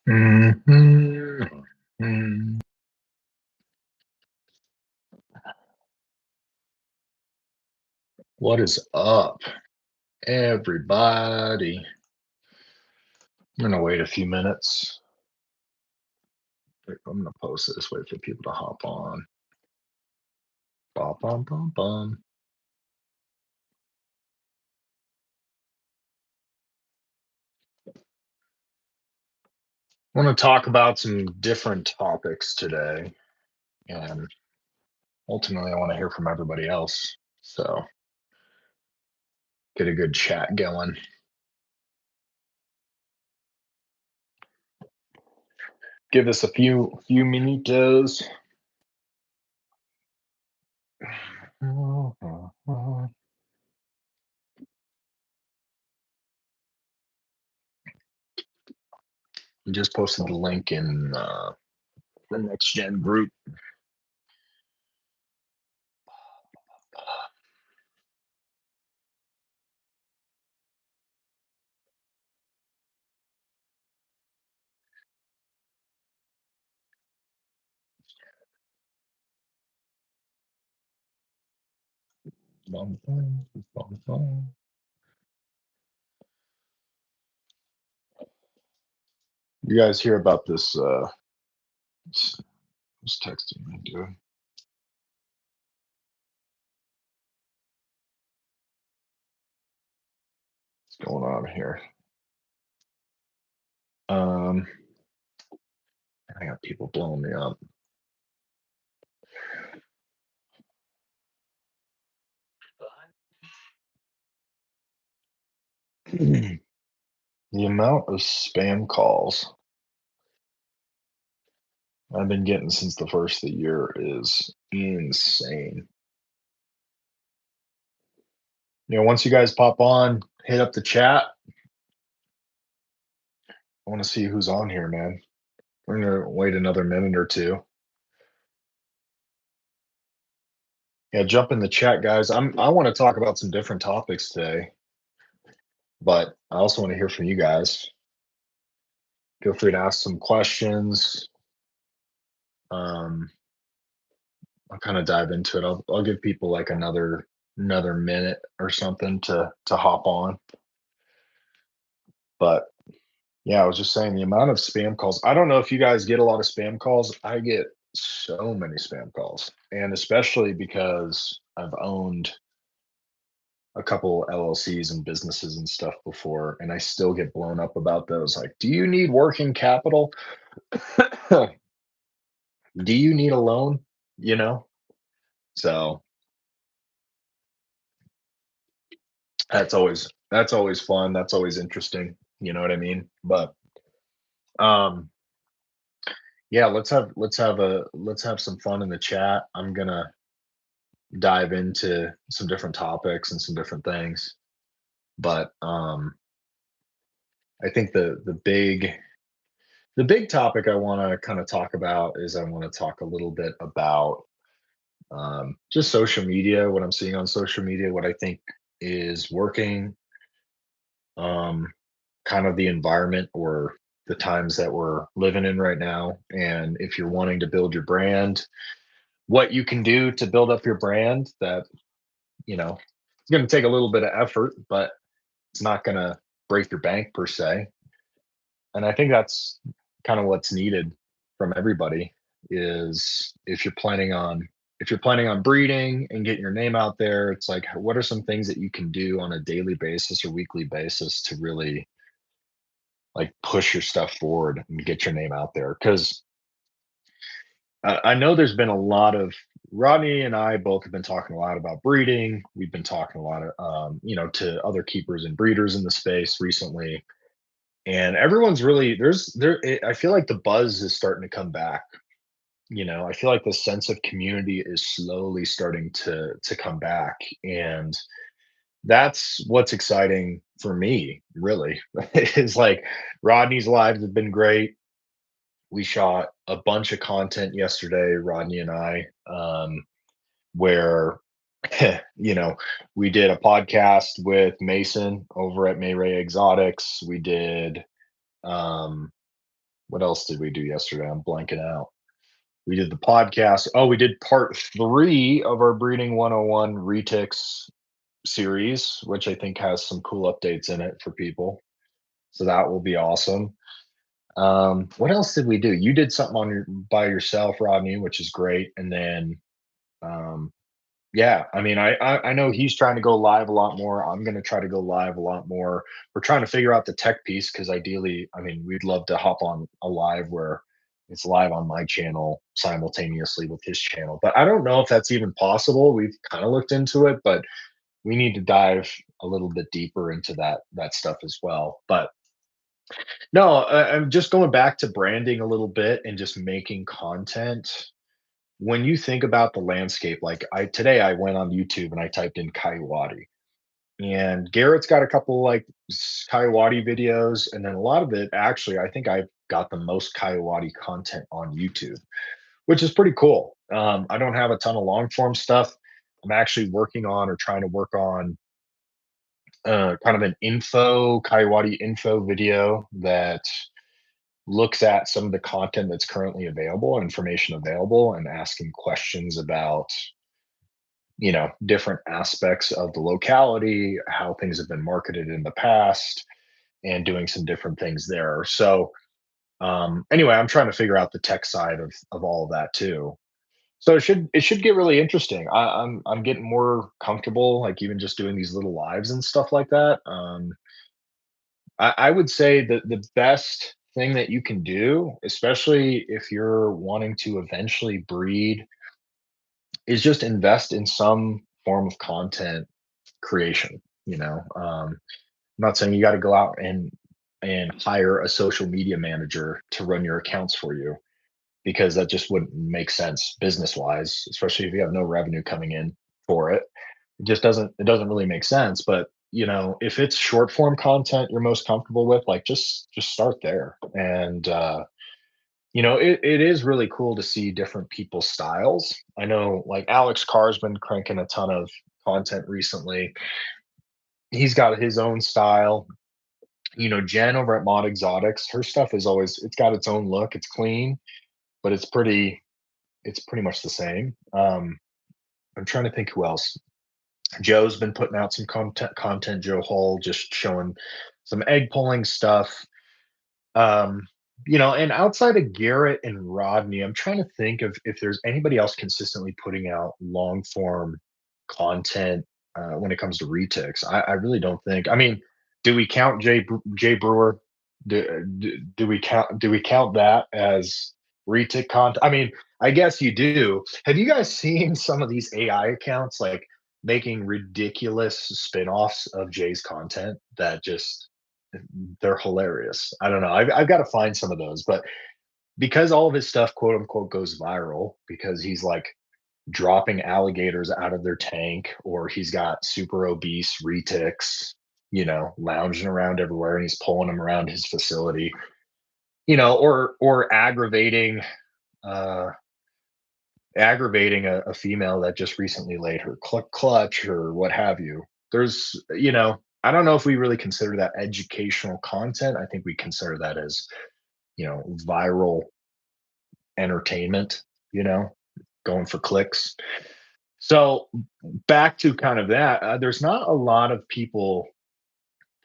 Mhm. Mm. What is up, everybody? I'm gonna wait a few minutes. I'm gonna post this, wait for people to hop on. Bum, bum, bum, bum. I want to talk about some different topics today, and ultimately, I want to hear from everybody else. So, get a good chat going. Give us a few minutos. Just posted the link in the next gen group. Bum, bum, bum, bum. You guys hear about this? Who's texting me, dude? What's going on here? Um, I got people blowing me up. The amount of spam calls I've been getting since the first of the year is insane. Once you guys pop on, hit up the chat. I want to see who's on here, man. We're gonna wait another minute or two. Yeah, jump in the chat, guys. I want to talk about some different topics today, but I also want to hear from you guys. Feel free to ask some questions. Um, I'll kind of dive into it. I'll give people like another minute or something to hop on. But yeah, I was just saying the amount of spam calls. I don't know if you guys get a lot of spam calls. I get so many spam calls, and especially because I've owned a couple LLCs and businesses and stuff before, and I still get blown up about those. Like, do you need working capital? Do you need a loan? You know, so that's always fun. That's always interesting. You know what I mean? But um, yeah, let's have some fun in the chat. I'm gonna dive into some different topics and some different things. But I think the big topic I want to kind of talk about is I want to talk a little bit about just social media, what I'm seeing on social media, what I think is working, um, kind of the environment or the times that we're living in right now. And if you're wanting to build your brand, what you can do to build up your brand that, it's going to take a little bit of effort, but it's not going to break your bank per se. And I think that's kind of what's needed from everybody is if you're planning on breeding and getting your name out there, it's like what are some things that you can do on a daily basis or weekly basis to really like push your stuff forward and get your name out there? Because I know there's been a lot of Rodney and I both have been talking a lot about breeding. We've been talking a lot of to other keepers and breeders in the space recently, and everyone's really I feel like the buzz is starting to come back. I feel like the sense of community is slowly starting to come back, and that's what's exciting for me, really. Is like Rodney's lives have been great. We shot a bunch of content yesterday, Rodney and I, where you know we did a podcast with Mason over at Mayray Exotics. We did um What else did we do yesterday? I'm blanking out. We did the podcast. Oh, we did part 3 of our Breeding 101 Retix series, which I think has some cool updates in it for people. So that will be awesome. What else did we do? You did something on your by yourself, Rodney, which is great. And then um yeah, I mean, I know he's trying to go live a lot more. I'm going to try to go live a lot more. We're trying to figure out the tech piece because ideally, I mean, we'd love to hop on a live where it's live on my channel simultaneously with his channel. But I don't know if that's even possible. We've kind of looked into it, but we need to dive a little bit deeper into that stuff as well. But no, I'm just going back to branding a little bit and just making content. When you think about the landscape, like I went on YouTube and I typed in Coyote, and Garrett's got a couple like Coyote videos, and then a lot of it actually, I think I've got the most Coyote content on YouTube, which is pretty cool. I don't have a ton of long form stuff. I'm actually working on or trying to work on kind of an info Coyote info video that looks at some of the content that's currently available, information available, and asking questions about different aspects of the locality, how things have been marketed in the past, and doing some different things there. So anyway, I'm trying to figure out the tech side of all of that too. So it should get really interesting. I'm getting more comfortable, like even just doing these little lives and stuff like that. I would say that the best thing that you can do, especially if you're wanting to eventually breed, is just invest in some form of content creation. I'm not saying you got to go out and hire a social media manager to run your accounts for you, because that just wouldn't make sense business wise, especially if you have no revenue coming in for it. It doesn't really make sense. But if it's short form content you're most comfortable with, like just start there. And it is really cool to see different people's styles. I know like Alex Carr's been cranking a ton of content recently. He's got his own style. Jen over at Mod Exotics, her stuff is always, it's got its own look. It's clean, but it's pretty much the same. I'm trying to think who else. Joe's been putting out some content. Joe Hall just showing some egg pulling stuff. Um, and outside of Garrett and Rodney, I'm trying to think of if there's anybody else consistently putting out long form content when it comes to retics. I really don't think. I mean, do we count Jay Brewer? Do we count that as retic content? I mean, I guess you do. Have you guys seen some of these AI accounts like making ridiculous spin-offs of Jay's content that just they're hilarious. I don't know. I've got to find some of those, but because all of his stuff, quote unquote, goes viral, because he's like dropping alligators out of their tank, or he's got super obese retics, lounging around everywhere, and he's pulling them around his facility, or uh, aggravating a female that just recently laid her clutch or what have you. I don't know if we really consider that educational content. I think we consider that as, viral entertainment, you know, going for clicks. So back to kind of that, there's not a lot of people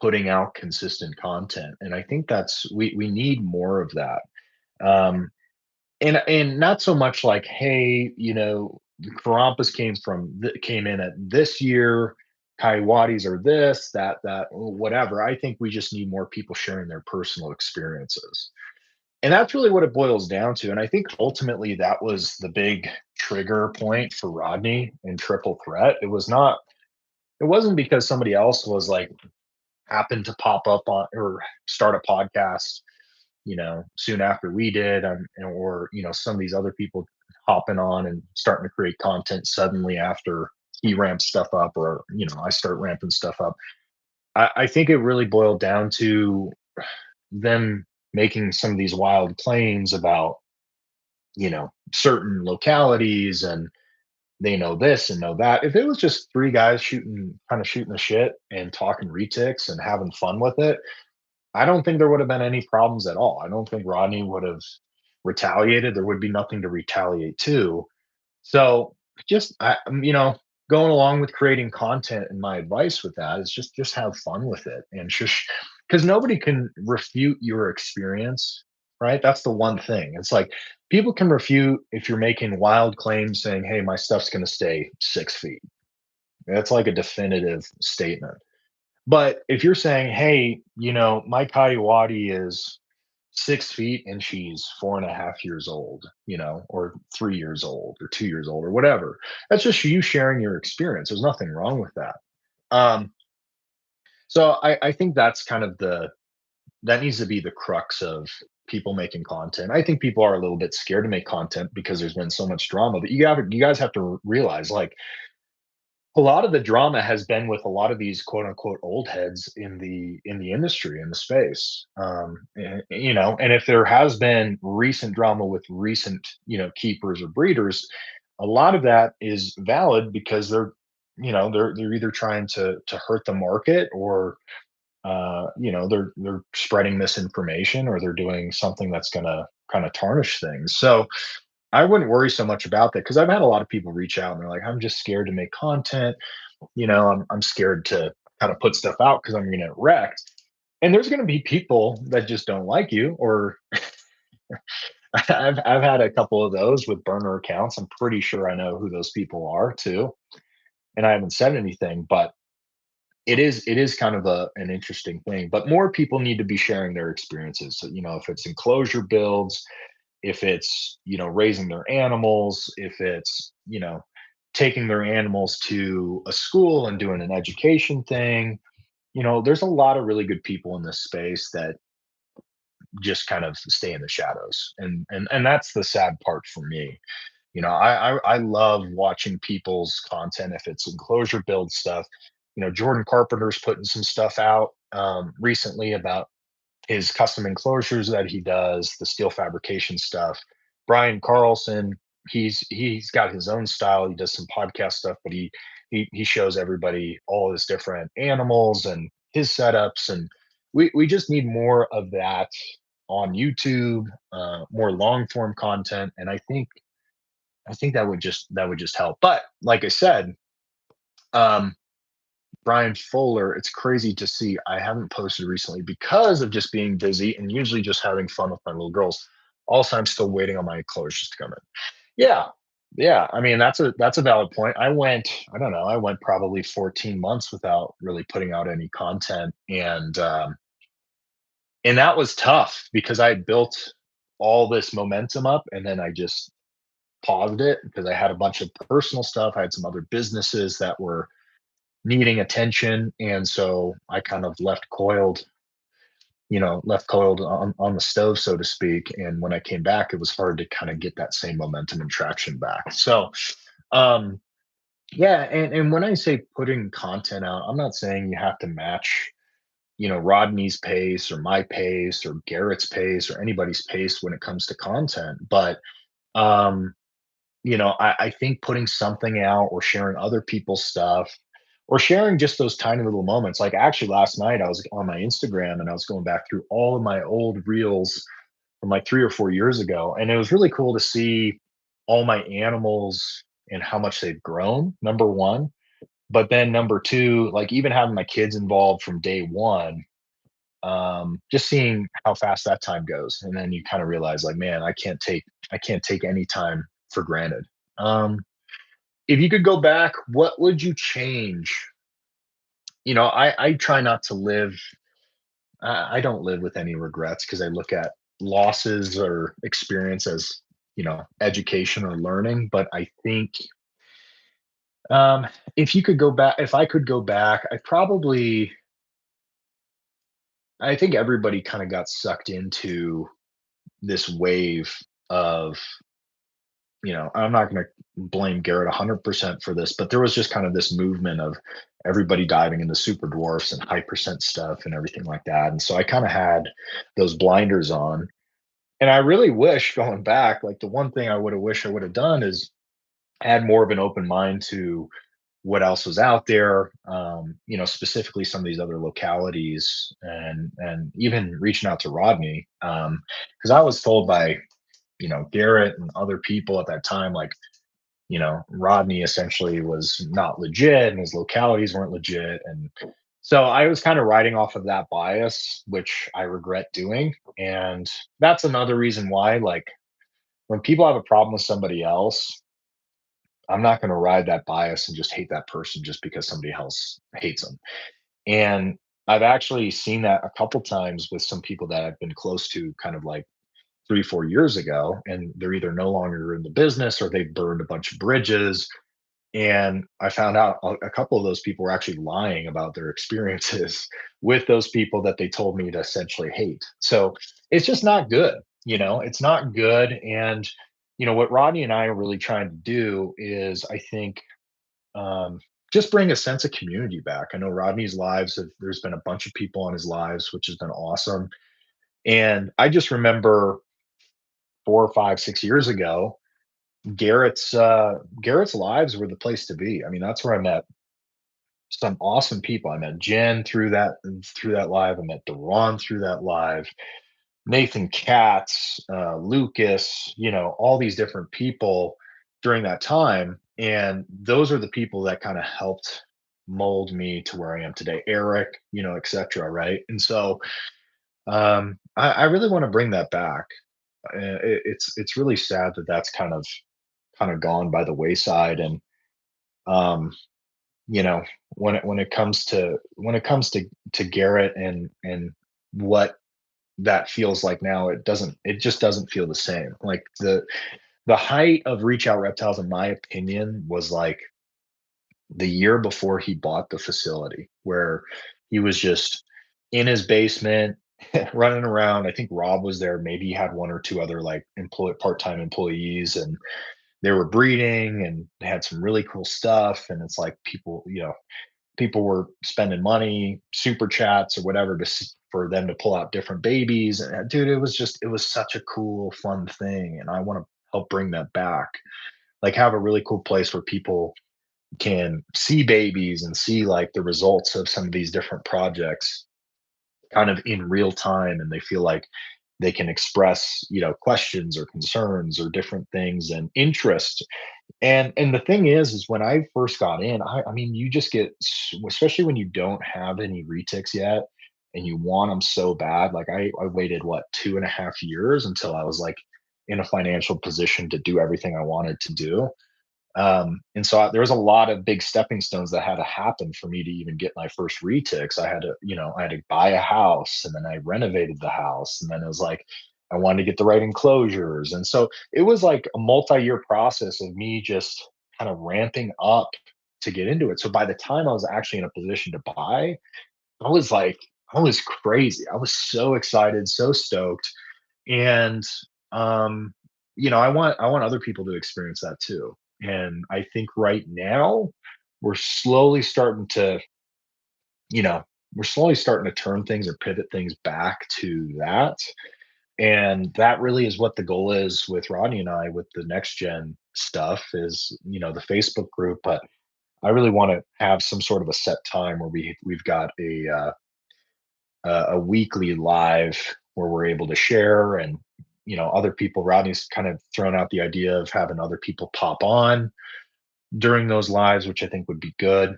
putting out consistent content. And I think we need more of that. Um, and not so much like, hey, Carampus came in at this year, Coyotes are this, that, whatever. I think we just need more people sharing their personal experiences. And that's really what it boils down to. And I think ultimately that was the big trigger point for Rodney in Triple Threat. It wasn't because somebody else was like happened to pop up on or start a podcast soon after we did, or some of these other people hopping on and starting to create content suddenly after he ramps stuff up, or I start ramping stuff up. I think it really boiled down to them making some of these wild claims about certain localities, and they know this and know that. If it was just three guys shooting the shit and talking retics and having fun with it, I don't think there would have been any problems at all. I don't think Rodney would have retaliated. There would be nothing to retaliate to. So just going along with creating content, and my advice with that is just have fun with it, and just because nobody can refute your experience, right? That's the one thing. It's like people can refute if you're making wild claims saying, "Hey, my stuff's going to stay 6 feet." That's like a definitive statement. But if you're saying, "Hey, my Coyote is 6 feet and she's 4.5 years old," or 3 years old, or 2 years old, or whatever. That's just you sharing your experience. There's nothing wrong with that. Um, so I think that's kind of that needs to be the crux of people making content. I think people are a little bit scared to make content because there's been so much drama. But you guys have to realize, like, a lot of the drama has been with a lot of these quote unquote old heads in the industry, in the space. And if there has been recent drama with recent keepers or breeders, a lot of that is valid because they're either trying to hurt the market, or they're spreading misinformation, or they're doing something that's going to kind of tarnish things. So I wouldn't worry so much about that, because I've had a lot of people reach out and they're like, "I'm just scared to make content. I'm scared to kind of put stuff out because I'm going to get wrecked." And there's going to be people that just don't like you, or I've had a couple of those with burner accounts. I'm pretty sure I know who those people are too, and I haven't said anything, but it is kind of an interesting thing. But more people need to be sharing their experiences. So, if it's enclosure builds, if it's raising their animals, if it's taking their animals to a school and doing an education thing. There's a lot of really good people in this space that just kind of stay in the shadows, and that's the sad part for me. I love watching people's content if it's enclosure build stuff. Jordan Carpenter's putting some stuff out recently about his custom enclosures that he does, the steel fabrication stuff. Brian Carlson, he's got his own style. He does some podcast stuff, but he shows everybody all his different animals and his setups, and we just need more of that on YouTube, more long form content, and I think that would just help. But like I said, um, Brian Fuller, it's crazy to see. I haven't posted recently because of just being busy and usually just having fun with my little girls. Also, I'm still waiting on my enclosures to come in. Yeah. Yeah. I mean, that's a valid point. I don't know, I went probably 14 months without really putting out any content. And that was tough because I had built all this momentum up, and then I just paused it because I had a bunch of personal stuff. I had some other businesses that were needing attention. And so I kind of left coiled on the stove, so to speak. And when I came back, it was hard to kind of get that same momentum and traction back. So, um, yeah. And when I say putting content out, I'm not saying you have to match, Rodney's pace or my pace or Garrett's pace or anybody's pace when it comes to content. But, um, I think putting something out or sharing other people's stuff, or sharing just those tiny little moments. Like, actually, last night I was on my Instagram and I was going back through all of my old reels from like 3 or 4 years ago. And it was really cool to see all my animals and how much they've grown, number one. But then number two, like, even having my kids involved from day one, just seeing how fast that time goes. And then you kind of realize, like, man, I can't take any time for granted. Um, if you could go back, what would you change? I try not to live. I don't live with any regrets because I look at losses or experience as education or learning. But I think, um, if I could go back, I think everybody kind of got sucked into this wave of, I'm not going to blame Garrett 100% for this, but there was just kind of this movement of everybody diving into super dwarfs and high percent stuff and everything like that. And so I kind of had those blinders on. And I really wish, going back, like, the one thing I would have done is add more of an open mind to what else was out there, specifically some of these other localities, and even reaching out to Rodney, because I was told by Garrett and other people at that time, like, Rodney essentially was not legit and his localities weren't legit. And so I was kind of riding off of that bias, which I regret doing. And that's another reason why, like, when people have a problem with somebody else, I'm not going to ride that bias and just hate that person just because somebody else hates them. And I've actually seen that a couple times with some people that I've been close to, kind of like 3, 4 years ago, and they're either no longer in the business or they've burned a bunch of bridges. And I found out a couple of those people were actually lying about their experiences with those people that they told me to essentially hate. So it's just not good. It's not good. And, what Rodney and I are really trying to do is, I think, um, just bring a sense of community back. I know Rodney's lives, there's been a bunch of people on his lives, which has been awesome. And I just remember 4, 5, 6 years ago, Garrett's lives were the place to be. I mean, that's where I met some awesome people. I met Jen through that live. I met Deron through that live. Nathan Katz, Lucas, all these different people during that time, and those are the people that kind of helped mold me to where I am today. Eric, etc. Right, and so I really want to bring that back. It's really sad that that's kind of gone by the wayside. And um you know when it comes to Garrett and what that feels like now, it just doesn't feel the same. Like the height of Reach Out Reptiles, in my opinion, was like the year before he bought the facility, where he was just in his basement running around. I think Rob was there. Maybe he had one or two other like part-time employees, and they were breeding and they had some really cool stuff. And it's like people were spending money, super chats or whatever, for them to pull out different babies. And dude, it was such a cool, fun thing. And I want to help bring that back. Like, have a really cool place where people can see babies and see like the results of some of these different projects kind of in real time, and they feel like they can express questions or concerns or different things and interest. And the thing is when I first got in, I mean, you just get especially when you don't have any retics yet and you want them so bad. Like, I waited, what, 2.5 years until I was like in a financial position to do everything I wanted to do. And so there was a lot of big stepping stones that had to happen for me to even get my first retics. I had to buy a house, and then I renovated the house, and then it was like I wanted to get the right enclosures. And so it was like a multi-year process of me just kind of ramping up to get into it. So by the time I was actually in a position to buy, I was like, I was crazy. I was so excited, so stoked. And I want other people to experience that too. And I think right now we're slowly starting to, you know, we're slowly starting to turn things or pivot things back to that. And that really is what the goal is with Rodney and I with the next gen stuff, is, the Facebook group. But I really want to have some sort of a set time where we've got a weekly live where we're able to share. And other people, Rodney's kind of thrown out the idea of having other people pop on during those lives, which I think would be good.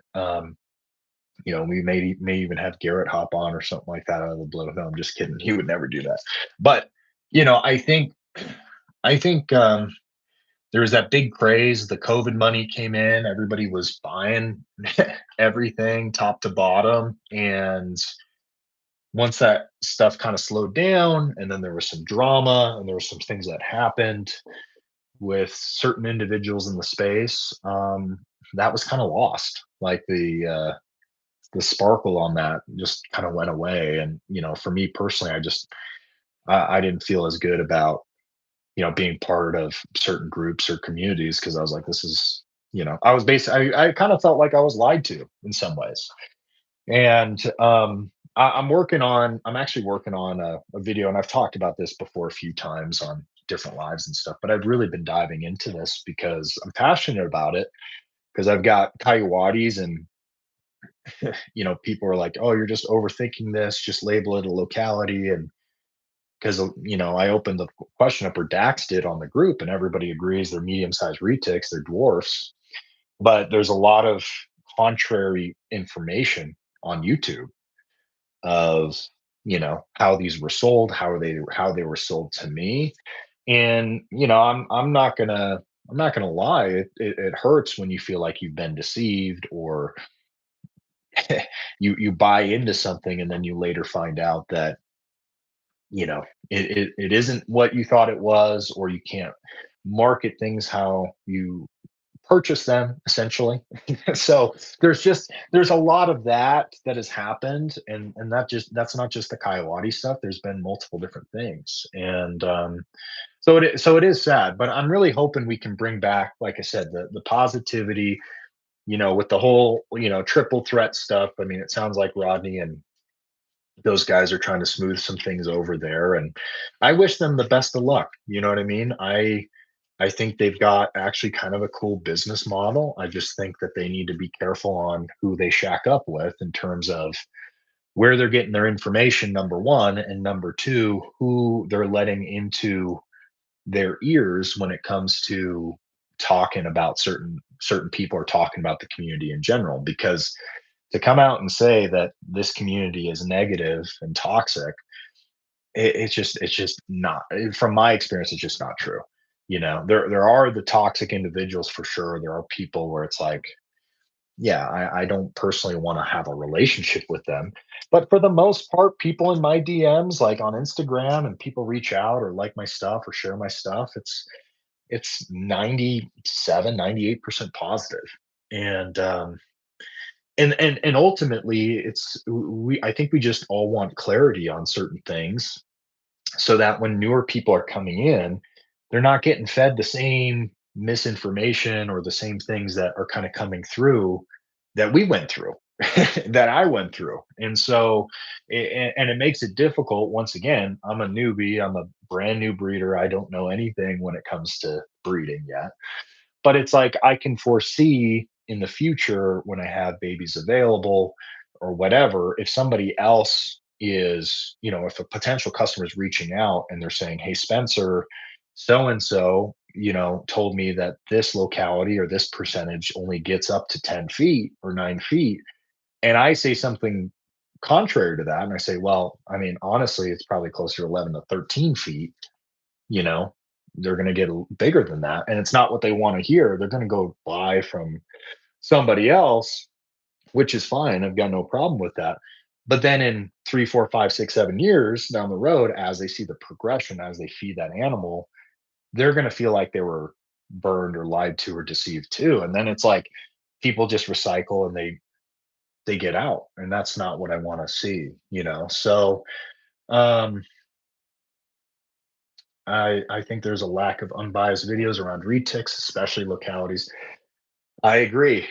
We may even have Garrett hop on or something like that out of the blue. No, I'm just kidding, he would never do that. But I think there was that big craze. The COVID money came in, everybody was buying everything top to bottom. And once that stuff kind of slowed down, and then there was some drama and there were some things that happened with certain individuals in the space, that was kind of lost. Like the sparkle on that just kind of went away. And for me personally, I didn't feel as good about being part of certain groups or communities, because I was like, this is, I was basically, I kind of felt like I was lied to in some ways. And I'm actually working on a video, and I've talked about this before a few times on different lives and stuff, but I've really been diving into this because I'm passionate about it. because I've got coyotes and people are like, "Oh, you're just overthinking this. Just label it a locality." And because I opened the question up, or Dax did on the group, and everybody agrees they're medium-sized retics, they're dwarfs. But there's a lot of contrary information on YouTube of how these were sold, how they were sold to me. And I'm not gonna lie, it hurts when you feel like you've been deceived, or you buy into something and then you later find out that it isn't what you thought it was, or you can't market things how you purchase them, essentially. So there's a lot of that has happened, and that's not just the coyote stuff. There's been multiple different things. And so it is sad, but I'm really hoping we can bring back, like I said, the positivity, with the whole triple threat stuff. I mean, it sounds like Rodney and those guys are trying to smooth some things over there, and I wish them the best of luck. You know what I mean? I think they've got actually kind of a cool business model. I just think that they need to be careful on who they shack up with, in terms of where they're getting their information, number one, and number two, who they're letting into their ears when it comes to talking about certain people, or talking about the community in general. Because to come out and say that this community is negative and toxic, it's just not, from my experience, it's just not true. There are the toxic individuals for sure. There are people where it's like, yeah, I don't personally want to have a relationship with them. But for the most part, people in my DMs, like on Instagram, and people reach out or like my stuff or share my stuff, it's 97, 98% positive. And ultimately, I think we just all want clarity on certain things, so that when newer people are coming in, they're not getting fed the same misinformation, or the same things that are kind of coming through that we went through, that I went through. And so, and it makes it difficult. Once again, I'm a newbie, I'm a brand new breeder. I don't know anything when it comes to breeding yet. But it's like I can foresee in the future, when I have babies available or whatever, if somebody else is, if a potential customer is reaching out and they're saying, "Hey, Spencer, so and so, told me that this locality or this percentage only gets up to 10 feet or 9 feet." And I say something contrary to that. And I say, "Well, I mean, honestly, it's probably closer to 11 to 13 feet." you know, they're going to get bigger than that. And it's not what they want to hear. They're going to go buy from somebody else, which is fine. I've got no problem with that. But then in 3, 4, 5, 6, 7 years down the road, as they see the progression, as they feed that animal, they're going to feel like they were burned or lied to or deceived too. And then it's like people just recycle and they get out. And that's not what I want to see. So um I think there's a lack of unbiased videos around retics, especially localities. I agree.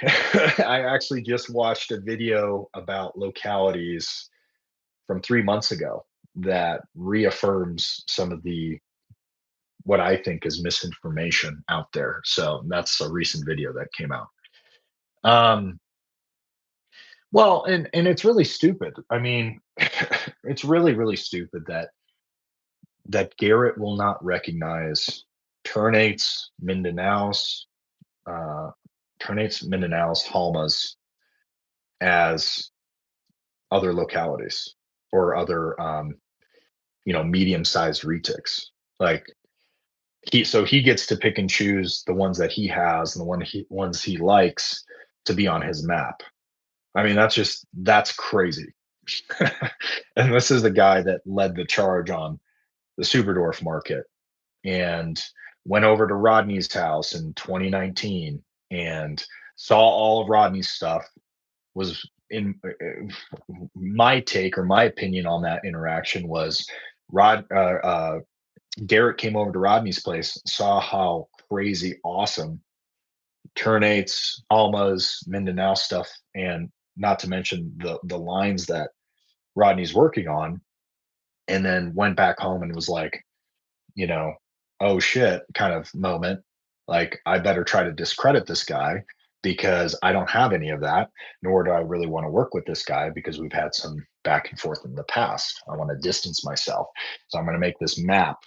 I actually just watched a video about localities from 3 months ago that reaffirms some of the what I think is misinformation out there. So that's a recent video that came out. Um, well, and it's really stupid. I mean, it's really really stupid that Garrett will not recognize Ternates, Mindanaos, uh, Ternates, Mindanaos, Halmas as other localities, or other medium-sized retics. Like he gets to pick and choose the ones that he has, and the ones he likes to be on his map. I mean, that's crazy. And this is the guy that led the charge on the Superdorf market, and went over to Rodney's house in 2019 and saw all of Rodney's stuff. Was in my take, or my opinion on that interaction was, Rod Garrett came over to Rodney's place, saw how crazy awesome Ternates, Almas, Mindanao stuff, and not to mention the lines that Rodney's working on, and then went back home and was like, you know, oh shit kind of moment. Like, I better try to discredit this guy. because I don't have any of that, nor do I really want to work with this guy because we've had some back and forth in the past. I want to distance myself. So I'm going to make this map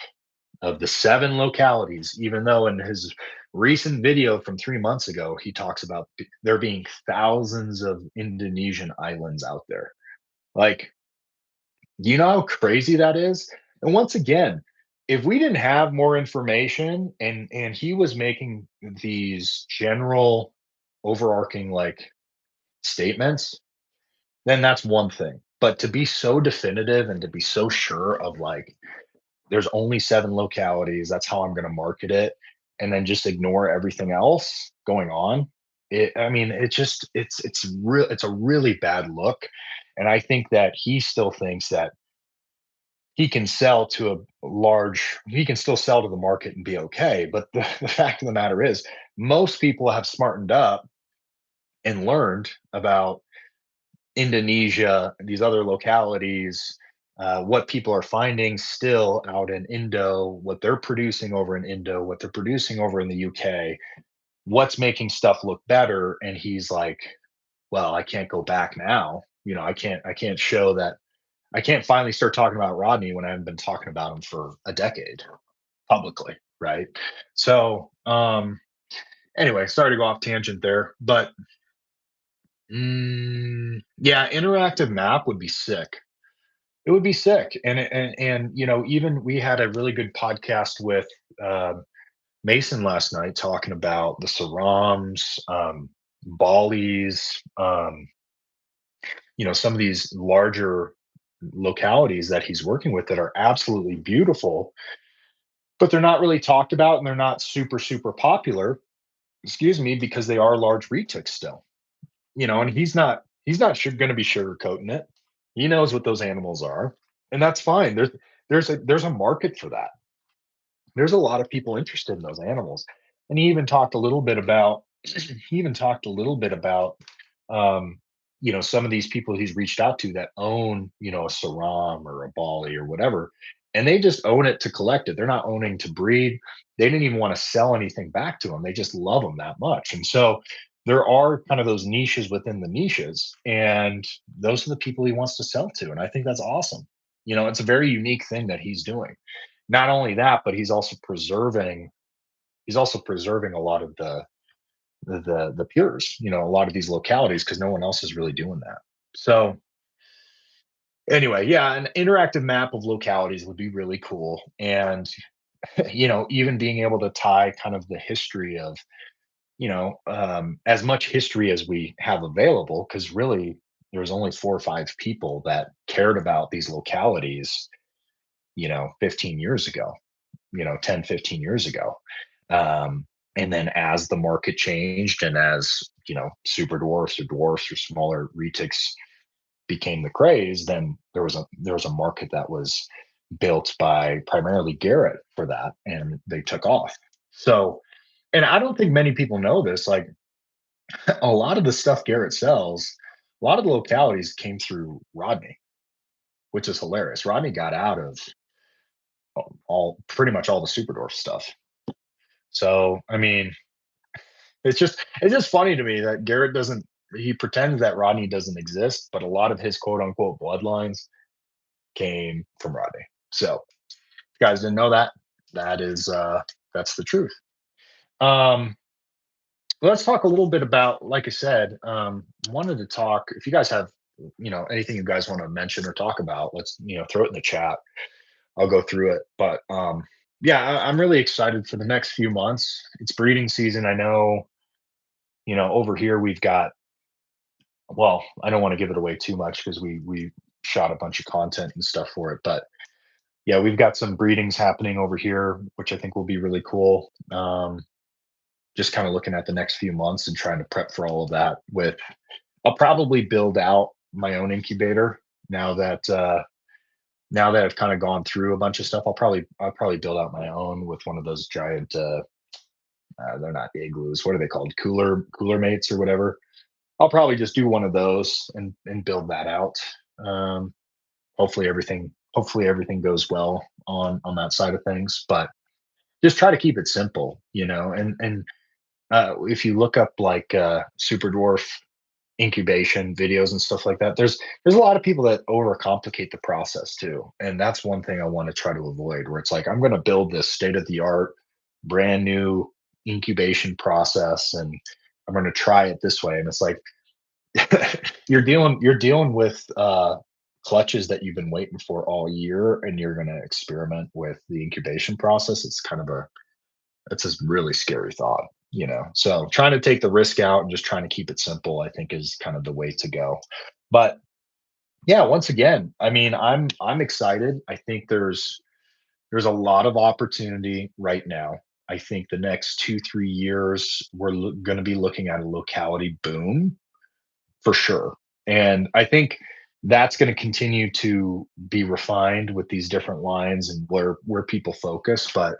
of the 7 localities, even though in his recent video from 3 months ago, he talks about there being thousands of Indonesian islands out there. Like, do you know how crazy that is? And once again, if we didn't have more information and he was making these general overarching like statements, then that's one thing. But to be so definitive and to be so sure of like there's only 7 localities, that's how I'm going to market it, and then just ignore everything else going on. I mean, it's a really bad look, and I think that he still thinks that he can sell to a large he can still sell to the market and be okay, but the fact of the matter is most people have smartened up and learned about Indonesia, these other localities, what people are finding still out in Indo, what they're producing over in Indo, what they're producing over in the UK, what's making stuff look better. And he's like, well, I can't go back now. I can't show that I can't finally start talking about Rodney when I haven't been talking about him for a decade publicly. Right. So, anyway, sorry to go off tangent there, but yeah, interactive map would be sick. It would be sick, and even we had a really good podcast with Mason last night talking about the Sarams, Bali's, some of these larger localities that he's working with that are absolutely beautiful, but they're not really talked about and they're not super super popular. Excuse me, because they are large retics still. And he's not going to be sugarcoating it. He knows what those animals are, and that's fine. There's a market for that. There's a lot of people interested in those animals, and he even talked a little bit about um, some of these people he's reached out to that own a Saram or a Bali or whatever, and they just own it to collect it. They're not owning to breed. They didn't even want to sell anything back to them. They just love them that much, and so there are kind of those niches within the niches, and those are the people he wants to sell to, and I think that's awesome. It's a very unique thing that he's doing. Not only that, but he's also preserving a lot of the pures, a lot of these localities because no one else is really doing that. So anyway, yeah, an interactive map of localities would be really cool. And even being able to tie kind of the history of, as much history as we have available, because really there was only 4 or 5 people that cared about these localities, 15 years ago, 10, 15 years ago. And then as the market changed and as, super dwarfs or dwarfs or smaller retics became the craze, then there was a market that was built by primarily Garrett for that, and they took off. So, and I don't think many people know this. Like a lot of the stuff Garrett sells, a lot of the localities came through Rodney, which is hilarious. Rodney got out of all pretty much all the super dwarf stuff. So, I mean, it's just funny to me that Garrett doesn't he pretends that Rodney doesn't exist, but a lot of his quote unquote bloodlines came from Rodney. So if you guys didn't know that, that's the truth. Um let's talk a little bit about, like I said, wanted to talk if you guys have anything you guys want to mention or talk about, let's throw it in the chat. I'll go through it. But yeah, I'm really excited for the next few months. It's breeding season. I know, over here we've got, well, I don't want to give it away too much because we shot a bunch of content and stuff for it. But yeah, we've got some breedings happening over here, which I think will be really cool. Just kind of looking at the next few months and trying to prep for all of that. I'll probably build out my own incubator now that I've kind of gone through a bunch of stuff. I'll probably build out my own with one of those giant. They're not igloos. What are they called? Cooler mates or whatever. I'll probably just do one of those and build that out. Um, hopefully everything goes well on that side of things, but just try to keep it simple, and if you look up like super dwarf incubation videos and stuff like that, there's a lot of people that overcomplicate the process too, and that's one thing I want to try to avoid. Where it's like I'm going to build this state of the art, brand new incubation process, and I'm going to try it this way, and it's like you're dealing with clutches that you've been waiting for all year, and you're going to experiment with the incubation process. It's a really scary thought, so trying to take the risk out and just trying to keep it simple, I think, is kind of the way to go. But yeah, once again, I mean, I'm excited. I think there's a lot of opportunity right now. I think the next 2 3 years we're going to be looking at a locality boom for sure. And I think that's going to continue to be refined with these different lines and where people focus. But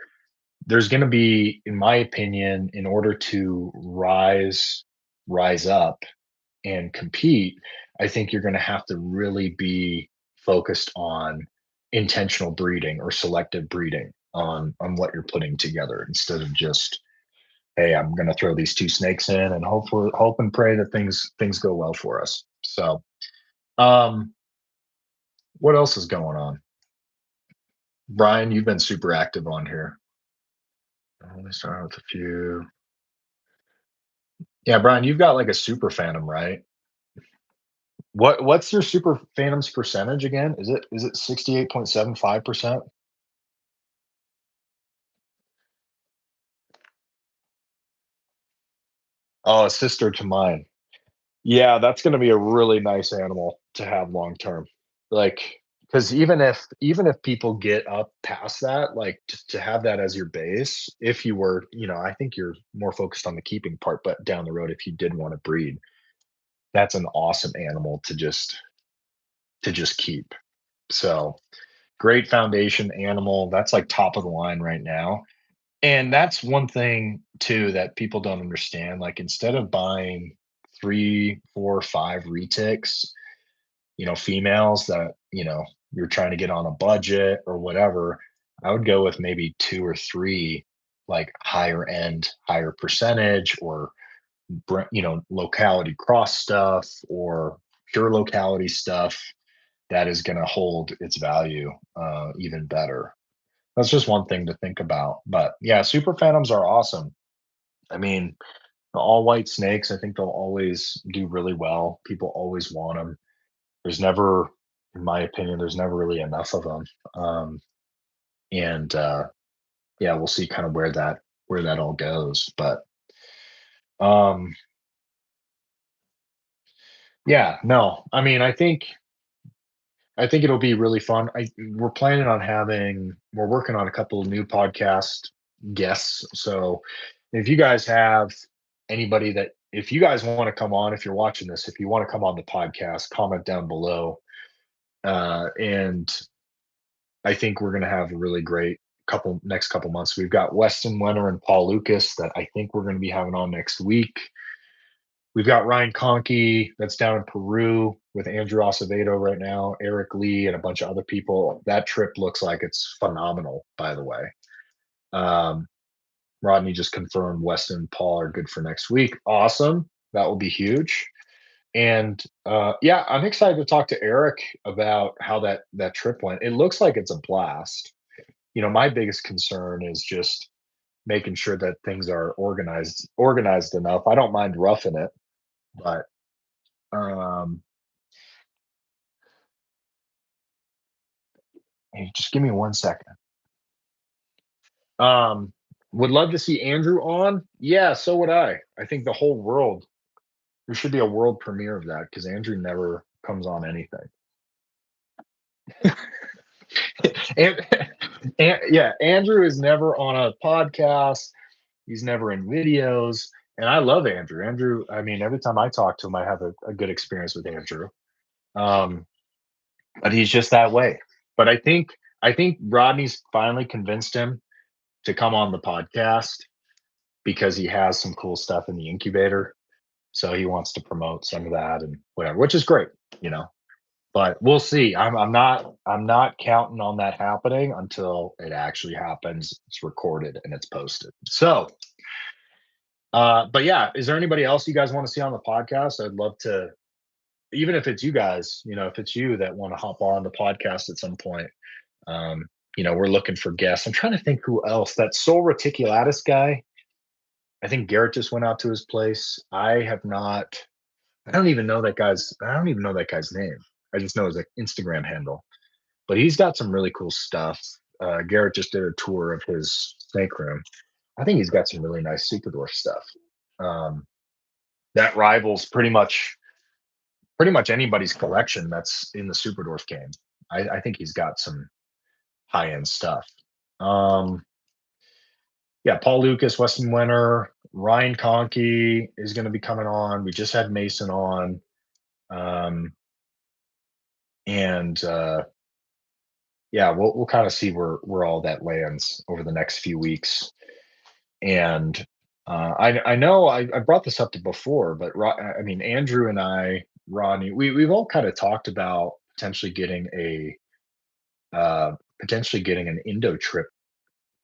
there's going to be, in my opinion, in order to rise up and compete, I think you're going to have to really be focused on intentional breeding or selective breeding on what you're putting together, instead of just, hey, I'm going to throw these two snakes in and hope and pray that things go well for us. So, um, what else is going on, Brian? You've been super active on here. Let me start with a few. Yeah, Brian, you've got like a super phantom, right? What's your super phantom's percentage again? Is it 68.75%? Oh, a sister to mine. Yeah, that's gonna be a really nice animal to have long term. Like, because even if people get up past that, like to have that as your base, if you were, I think you're more focused on the keeping part, but down the road, if you did want to breed, that's an awesome animal to just keep. So great foundation animal. That's like top of the line right now. And that's one thing too that people don't understand. Like, instead of buying 3, 4, 5 retics, females that, you're trying to get on a budget or whatever, I would go with maybe 2 or 3 like higher end, higher percentage, or locality cross stuff, or pure locality stuff that is going to hold its value even better. That's just one thing to think about. But yeah, super phantoms are awesome. I mean, the all white snakes, I think they'll always do really well. People always want them. There's never, in my opinion, there's never really enough of them. And yeah, we'll see kind of where that all goes. But um, yeah, no, I mean, I think it'll be really fun. We're working on a couple of new podcast guests. So if you guys have anybody that, if you guys want to come on, if you're watching this, if you want to come on the podcast, comment down below. And I think we're going to have a really great next couple months. We've got Weston Wenner and Paul Lucas that I think we're going to be having on next week. We've got Ryan Conkey that's down in Peru with Andrew Acevedo right now, Eric Lee, and a bunch of other people. That trip looks like it's phenomenal, by the way. Um, Rodney just confirmed Weston and Paul are good for next week. Awesome. That will be huge. And yeah, I'm excited to talk to Eric about how that trip went. It looks like it's a blast. My biggest concern is just making sure that things are organized enough. I don't mind roughing it, but um, hey, just give me 1 second. Um, would love to see Andrew on. Yeah, so would I. I think the whole world. There should be a world premiere of that because Andrew never comes on anything. and, and yeah, Andrew is never on a podcast. He's never in videos, and I love Andrew. Andrew, I mean, every time I talk to him, I have a good experience with Andrew. Um, but he's just that way. But I think Rodney's finally convinced him to come on the podcast because he has some cool stuff in the incubator. So he wants to promote some of that and whatever, which is great, you know. But we'll see. I'm not counting on that happening until it actually happens. It's recorded and it's posted. So But yeah, is there anybody else you guys want to see on the podcast? I'd love to, even if it's you guys, if it's you that want to hop on the podcast at some point. Um, we're looking for guests. I'm trying to think who else. That Soul Reticulatus guy. I think Garrett just went out to his place. I have not. I don't even know that guy's. I don't even know that guy's name. I just know his like, Instagram handle. But he's got some really cool stuff. Garrett just did a tour of his snake room. I think he's got some really nice Superdwarf stuff. Um, that rivals pretty much anybody's collection that's in the Superdwarf game. I think he's got some high end stuff. Um, yeah, Paul Lucas, Weston Winter, Ryan Conkey is going to be coming on. We just had Mason on, um, and yeah, we'll kind of see where all that lands over the next few weeks. And I know I brought this up to before, but I mean Andrew and I, Rodney, we've all kind of talked about potentially getting an Indo trip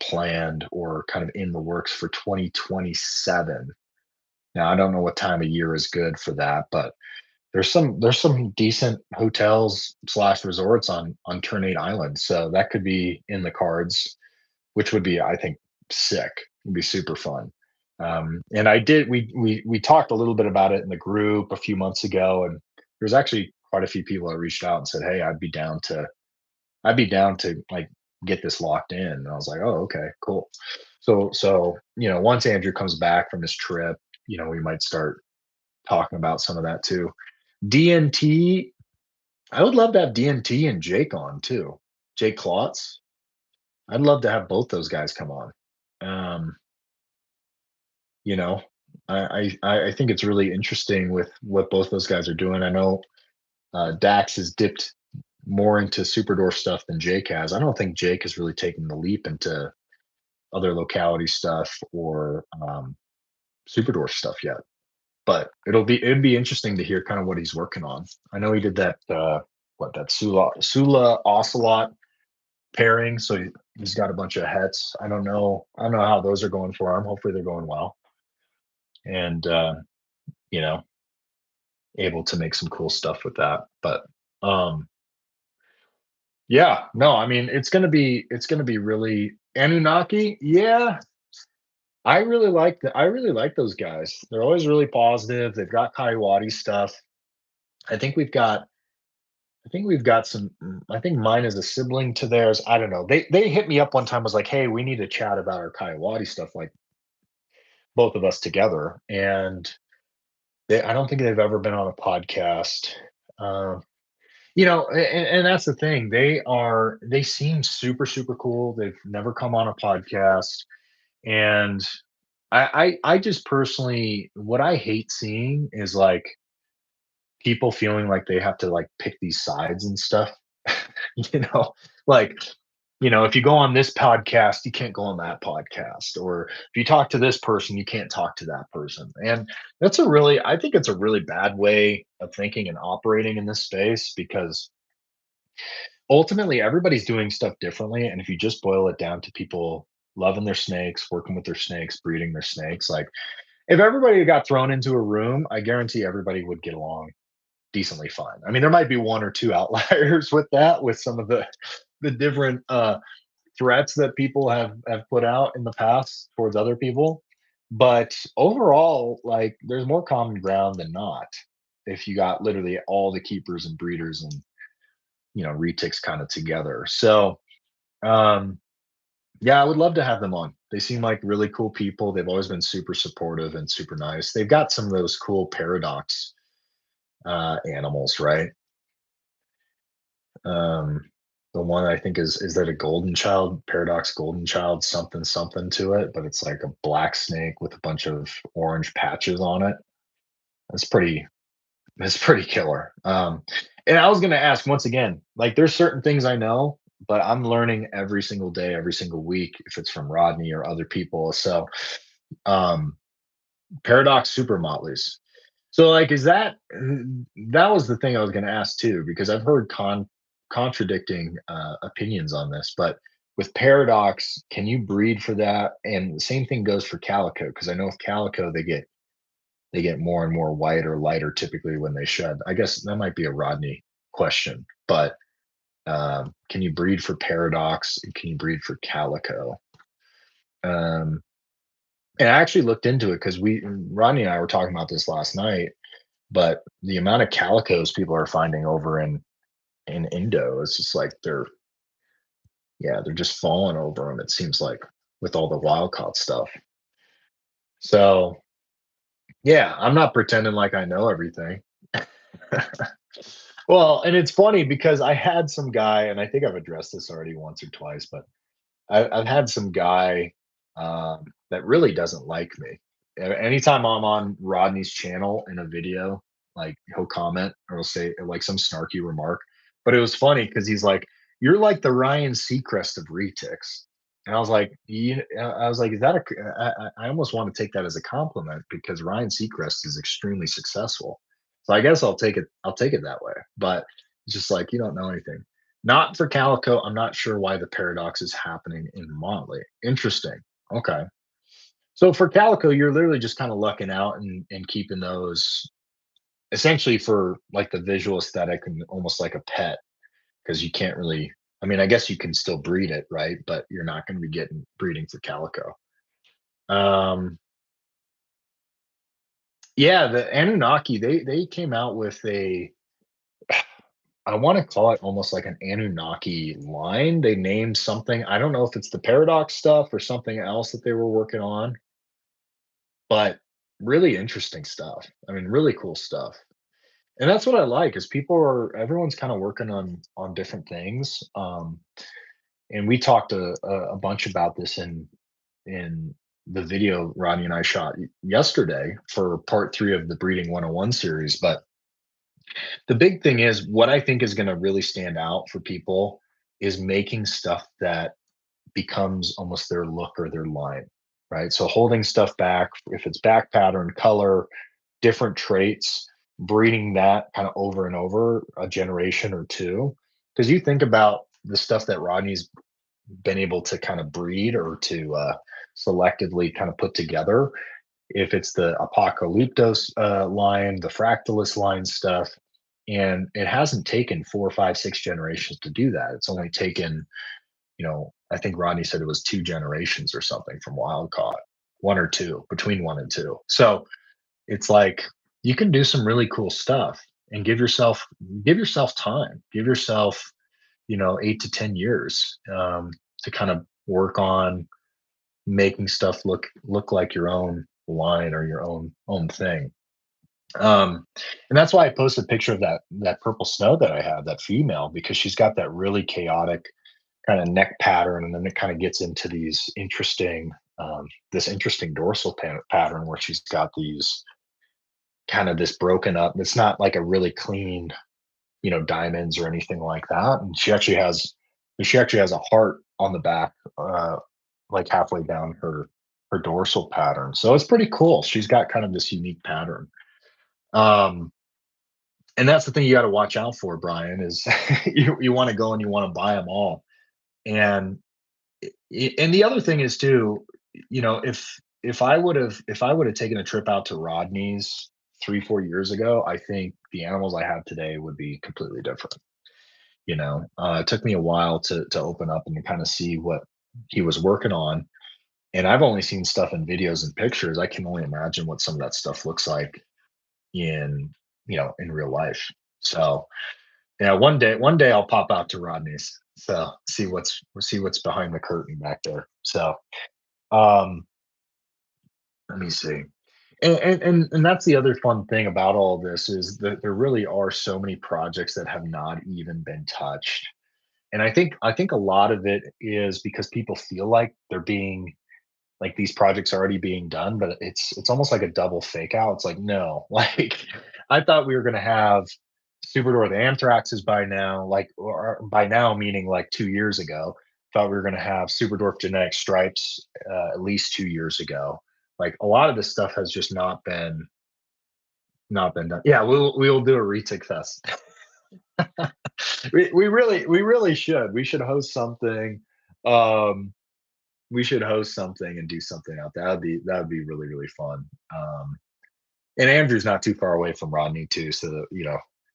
planned or kind of in the works for 2027. Now I don't know what time of year is good for that, but there's some decent hotels slash resorts on Ternate Island, so that could be in the cards, which would be I think sick. It'd be super fun. And I did we talked a little bit about it in the group a few months ago, and there's actually quite a few people that reached out and said, "Hey, I'd be down to like get this locked in." And I was like, "Oh, okay, cool." So once Andrew comes back from his trip, we might start talking about some of that too. DNT, I would love to have DNT and Jake on too. Jake Klotz. I'd love to have both those guys come on. Um, you know, I think it's really interesting with what both those guys are doing. I know Dax has dipped more into Superdorf stuff than Jake has. I don't think Jake has really taken the leap into other locality stuff or Superdorf stuff yet. But it'd be interesting to hear kind of what he's working on. I know he did that Sula Ocelot pairing, so he's got a bunch of hets. I don't know how those are going for him. Hopefully they're going well, and you know, able to make some cool stuff with that. But um, yeah, no, I mean it's gonna be really Anunnaki. Yeah, I really like those guys. They're always really positive. They've got Kaiwati stuff. I think we've got I think we've got some. I think mine is a sibling to theirs. I don't know. They hit me up one time. Was like, hey, we need to chat about our Kaiwati stuff, like both of us together. And I don't think they've ever been on a podcast. Um, and that's the thing. They seem super super cool. They've never come on a podcast, and I just personally, what I hate seeing is like people feeling like they have to like pick these sides and stuff. you know, like, if you go on this podcast, you can't go on that podcast. Or if you talk to this person, you can't talk to that person. And I think it's a really bad way of thinking and operating in this space because ultimately everybody's doing stuff differently. And if you just boil it down to people loving their snakes, working with their snakes, breeding their snakes, like if everybody got thrown into a room, I guarantee everybody would get along decently fine. I mean, there might be one or two outliers with that, with some of the different threats that people have put out in the past towards other people. But overall, like there's more common ground than not if you got literally all the keepers and breeders and retics kind of together. So um yeah, I would love to have them on. They seem like really cool people. They've always been super supportive and super nice. They've got some of those cool paradox animals, right? Um, the one I think is that a golden child, paradox golden child, something something to it, but it's like a black snake with a bunch of orange patches on it. That's pretty. That's pretty killer. And I was gonna ask once again, like there's certain things I know, but I'm learning every single day, every single week, if it's from Rodney or other people. So um paradox super motleys. So like that was the thing I was gonna ask too, because I've heard contradicting opinions on this, but with Paradox, can you breed for that? And the same thing goes for Calico, because I know with Calico they get more and more white or lighter typically when they shed. I guess that might be a Rodney question, but can you breed for Paradox? And can you breed for Calico? Um, and I actually looked into it because we Rodney and I were talking about this last night. But the amount of calicos people are finding over in Indo is just like they're just falling over them. It seems like with all the wild caught stuff. So yeah, I'm not pretending like I know everything. Well, and it's funny because I had some guy, and I think I've addressed this already once or twice, but I've had some guy that really doesn't like me. Anytime I'm on Rodney's channel in a video, like he'll comment or he'll say like some snarky remark. But it was funny because he's like, "You're like the Ryan Seacrest of retics," and I was like, I was like, "Is that a?" I almost want to take that as a compliment because Ryan Seacrest is extremely successful. So I guess I'll take it. I'll take it that way. But it's just like you don't know anything. Not for Calico. I'm not sure why the paradox is happening in Motley. Interesting. Okay. So for Calico, you're literally just kind of lucking out and keeping those essentially for like the visual aesthetic and almost like a pet because you can't really. I mean, I guess you can still breed it, right? But you're not going to be getting breeding for Calico. Um, yeah, the Anunnaki they came out with a I want to call it almost like an Anunnaki line. They named something. I don't know if it's the paradox stuff or something else that they were working on, but really interesting stuff. I mean, really cool stuff. And that's what I like is everyone's kind of working on different things. And we talked a bunch about this in the video Rodney and I shot yesterday for part 3 of the Breeding 101 series. But the big thing is what I think is going to really stand out for people is making stuff that becomes almost their look or their line, right? So holding stuff back, if it's back pattern, color, different traits, breeding that kind of over and over a generation or two. Because you think about the stuff that Rodney's been able to kind of breed or to selectively kind of put together, if it's the Apocalyptos line, the Fractalus line stuff, and it hasn't taken 4, 5, 6 generations to do that. It's only taken, I think Rodney said it was 2 generations or something from wild caught, one or two, between one and two. So it's like you can do some really cool stuff and give yourself time, give yourself 8 to 10 years to kind of work on making stuff look like your own line or your own thing. And that's why I posted a picture of that purple snow that I have, that female, because she's got that really chaotic kind of neck pattern, and then it kind of gets into this interesting dorsal pattern where she's got these kind of this broken up. It's not like a really clean, diamonds or anything like that. And she actually has a heart on the back, like halfway down her dorsal pattern. So it's pretty cool. She's got kind of this unique pattern. Um, and that's the thing you got to watch out for, Brian, is you want to go and you want to buy them all. And and the other thing is too, if I would have taken a trip out to Rodney's 3, 4 years ago, I think the animals I have today would be completely different. It took me a while to open up and to kind of see what he was working on, and I've only seen stuff in videos and pictures. I can only imagine what some of that stuff looks like in in real life. So yeah, one day I'll pop out to Rodney's. So see what's behind the curtain back there. So um let me see. And that's the other fun thing about all this is that there really are so many projects that have not even been touched. And I think a lot of it is because people feel like they're being like these projects are already being done, but it's almost like a double fake out. It's like, no, like I thought we were gonna have Super Dwarf Anthraxes by now, like or by now meaning like 2 years ago. Thought we were gonna have Super Dwarf Genetic Stripes at least 2 years ago. Like a lot of this stuff has just not been done. Yeah, we'll do a retic fest. We really should. We should host something. Um, we should host something and do something out there. That would be really, really fun. And Andrew's not too far away from Rodney too, so that,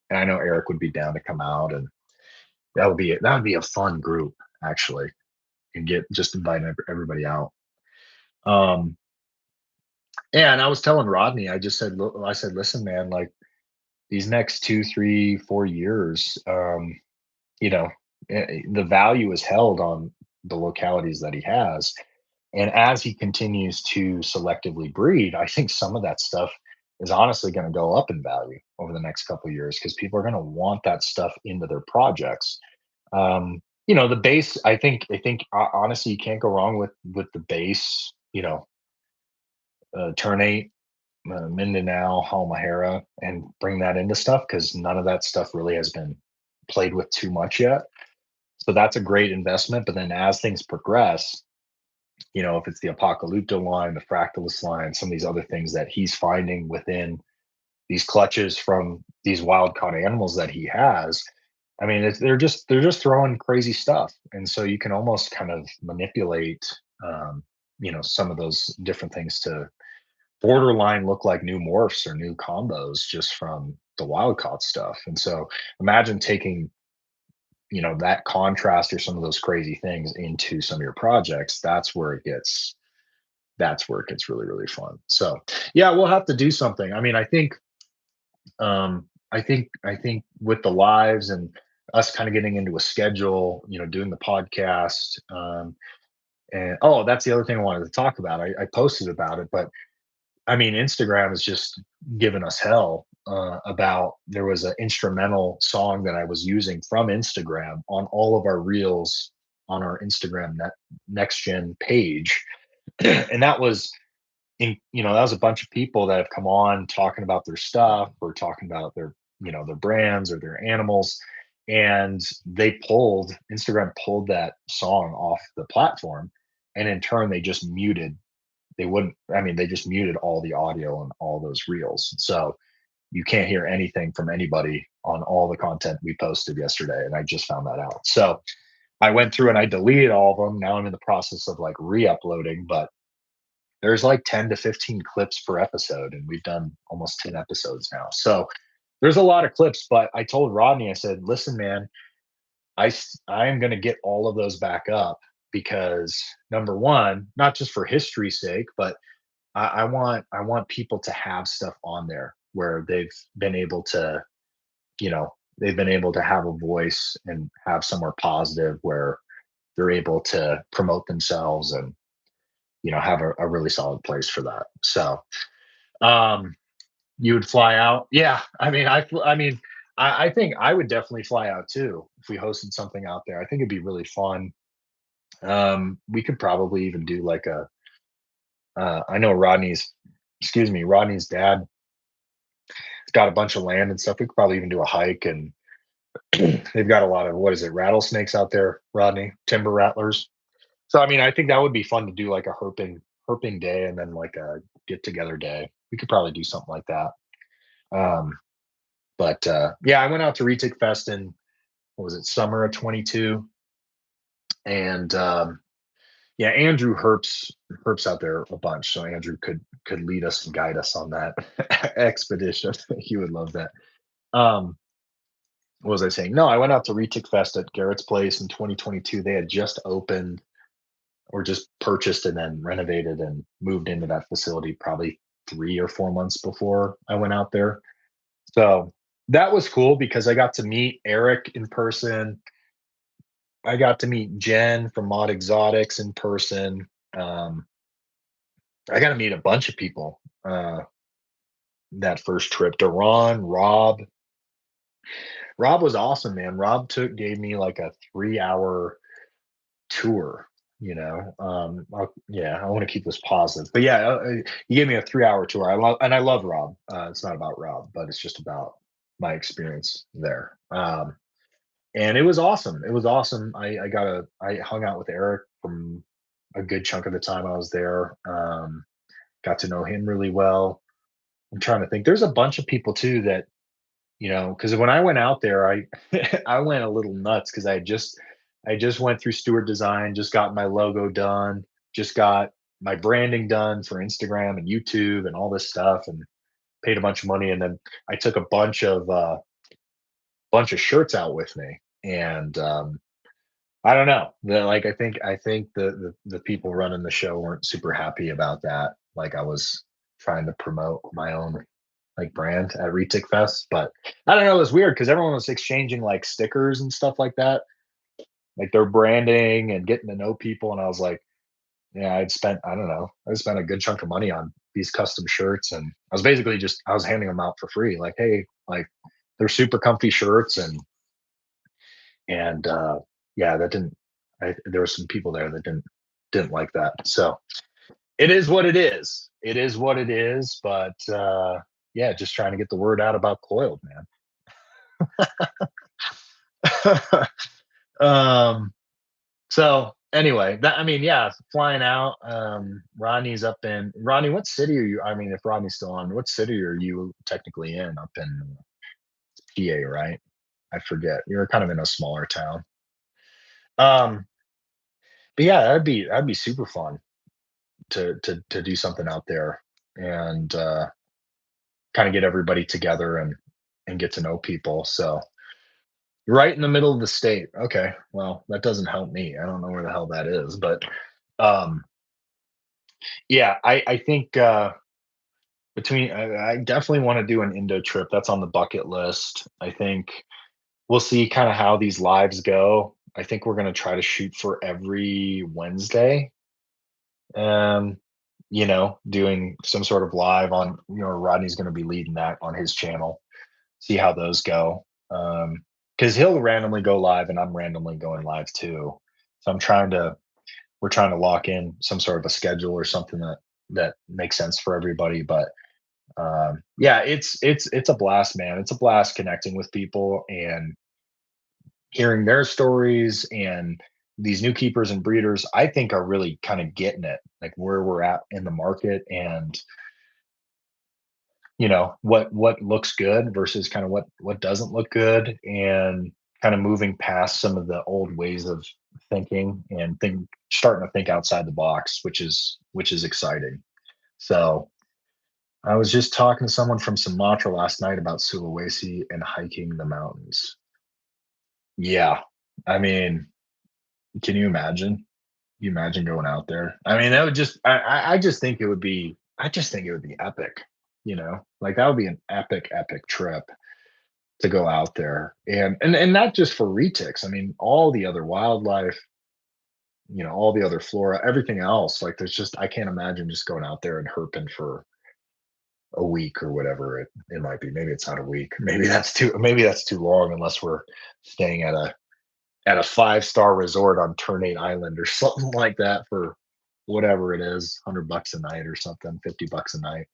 and I know Eric would be down to come out, and that would be a fun group actually, and get just invite everybody out. Um, yeah, and I was telling Rodney, I just said, I said, listen, man, like these next 2, 3, 4 years, the value is held on the localities that he has. And as he continues to selectively breed, I think some of that stuff is honestly going to go up in value over the next couple of years because people are going to want that stuff into their projects. The base, I think honestly, you can't go wrong with the base, Ternate, Mindanao, Halmahera, and bring that into stuff because none of that stuff really has been played with too much yet. So that's a great investment. But then as things progress, if it's the Apocalypto line, the Fractalus line, some of these other things that he's finding within these clutches from these wild caught animals that he has. I mean, they're just throwing crazy stuff, and so you can almost kind of manipulate, some of those different things to borderline look like new morphs or new combos just from the wild caught stuff. And so imagine taking that contrast or some of those crazy things into some of your projects. That's where it gets really, really fun. So yeah, we'll have to do something. I mean, I think with the lives and us kind of getting into a schedule, doing the podcast. And oh, that's the other thing I wanted to talk about. I posted about it, but I mean, Instagram is just giving us hell, about there was an instrumental song that I was using from Instagram on all of our reels on our Instagram next gen page. And that was a bunch of people that have come on talking about their stuff or talking about their brands or their animals. And Instagram pulled that song off the platform. And in turn, they just muted all the audio on all those reels. So you can't hear anything from anybody on all the content we posted yesterday. And I just found that out. So I went through and I deleted all of them. Now I'm in the process of like re-uploading, but there's like 10 to 15 clips per episode, and we've done almost 10 episodes now. So there's a lot of clips, but I told Rodney, I said, listen, man, I am going to get all of those back up because number one, not just for history's sake, but I want people to have stuff on there where been able to, they've been able to have a voice and have somewhere positive where they're able to promote themselves and, have a really solid place for that. So, um, you would fly out? Yeah. I think I would definitely fly out too if we hosted something out there. I think it'd be really fun. We could probably even do like I know Rodney's dad has got a bunch of land and stuff. We could probably even do a hike, and they've got a lot of, what is it, rattlesnakes out there, Rodney, timber rattlers. So I mean, I think that would be fun to do like a herping day and then like a get together day. We could probably do something like that. Um, but yeah, I went out to Retic Fest in, what was it, summer of 22, and yeah, Andrew herps out there a bunch, so Andrew could lead us and guide us on that expedition. He would love that. Um, what was I saying? No, I went out to Retic Fest at Garrett's place in 2022. They had just opened or just purchased and then renovated and moved into that facility probably 3 or 4 months before I went out there. So that was cool because I got to meet Eric in person. I got to meet Jen from Mod Exotics in person. Um, I got to meet a bunch of people that first trip. Duran, Rob. Rob was awesome, man. Rob gave me like a 3 hour tour. Yeah, I want to keep this positive, but yeah, he gave me a 3 hour tour. I love Rob. It's not about Rob, but it's just about my experience there. And it was awesome. It was awesome. I hung out with Eric from a good chunk of the time I was there. Got to know him really well. I'm trying to think. There's a bunch of people too because when I went out there, I I went a little nuts because I just went through Stewart Design, just got my logo done, just got my branding done for Instagram and YouTube and all this stuff, and paid a bunch of money. And then I took a bunch of shirts out with me, and I don't know. Like I think the people running the show weren't super happy about that. Like I was trying to promote my own like brand at Retic Fest, but I don't know. It was weird because everyone was exchanging like stickers and stuff like that, like their branding and getting to know people. And I was like, yeah, I don't know, I spent a good chunk of money on these custom shirts, and I was basically just I was handing them out for free. Like, hey, like they're super comfy shirts, and yeah, that didn't. There were some people there that didn't like that. So it is what it is. It is what it is. But yeah, just trying to get the word out about Coiled, man. um, so anyway, that I mean, yeah, flying out. Rodney's up in Rodney. What city are you? I mean, if Rodney's still on, what city are you technically in? Up in PA, right? I forget. You're kind of in a smaller town. Um, but yeah, that'd be super fun to do something out there, and kind of get everybody together and get to know people. So right in the middle of the state. Okay, well that doesn't help me. I don't know where the hell that is, but um, yeah, I think between I definitely want to do an Indo trip. That's on the bucket list. I think we'll see kind of how these lives go. I think we're going to try to shoot for every Wednesday. Um, doing some sort of live on, Rodney's going to be leading that on his channel. See how those go. Because he'll randomly go live and I'm randomly going live too. So we're trying to lock in some sort of a schedule or something that makes sense for everybody. But yeah, it's a blast, man. It's a blast connecting with people and hearing their stories, and these new keepers and breeders I think are really kind of getting it, like where we're at in the market, and what looks good versus kind of what doesn't look good, and kind of moving past some of the old ways of thinking and starting to think outside the box, which is exciting. So I was just talking to someone from Sumatra last night about Sulawesi and hiking the mountains. Yeah, I mean, can you imagine? You imagine going out there? I mean, that would just I just think it would be I just think it would be epic, Like that would be an epic trip to go out there. And not just for retics. I mean, all the other wildlife, all the other flora, everything else. Like there's just I can't imagine just going out there and herping for a week or whatever it might be. Maybe it's not a week. Maybe that's too long unless we're staying at a five-star resort on Ternate Island or something like that for whatever it is, $100 a night or something, $50 a night.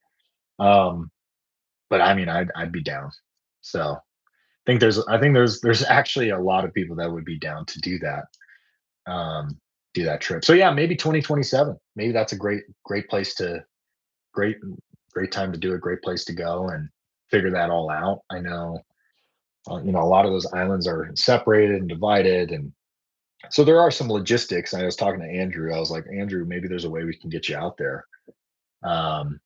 Um, but I mean, I'd be down. So I think there's actually a lot of people that would be down to um, do that trip. So yeah, maybe 2027. Maybe that's a great place to great great time to do it. Great place to go and figure that all out. I know, a lot of those islands are separated and divided, and so there are some logistics. I was talking to Andrew. I was like, Andrew, maybe there's a way we can get you out there. Um,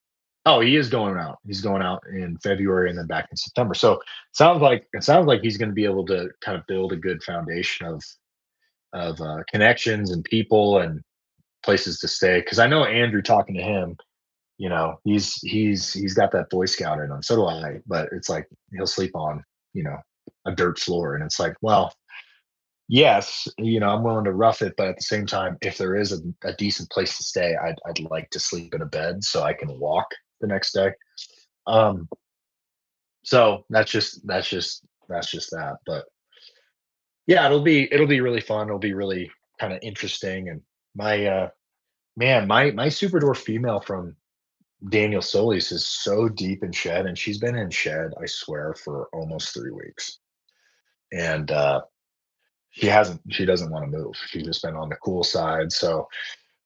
oh, he is going out. He's going out in February and then back in September. So it sounds like he's going to be able to kind of build a good foundation of connections and people and places to stay. Because I know Andrew, talking to him, he's got that Boy Scout in him. So do I. But it's like he'll sleep on you know a dirt floor, and it's like, well, yes, I'm willing to rough it, but at the same time, if there is a decent place to stay, I'd like to sleep in a bed so I can walk the next day. Um, so that's just that. But yeah, it'll be really fun. It'll be really kind of interesting. And my man, my super dwarf female from Daniel Solis is so deep in shed, and she's been in shed, I swear, for almost 3 weeks. And she doesn't want to move. She's just been on the cool side. So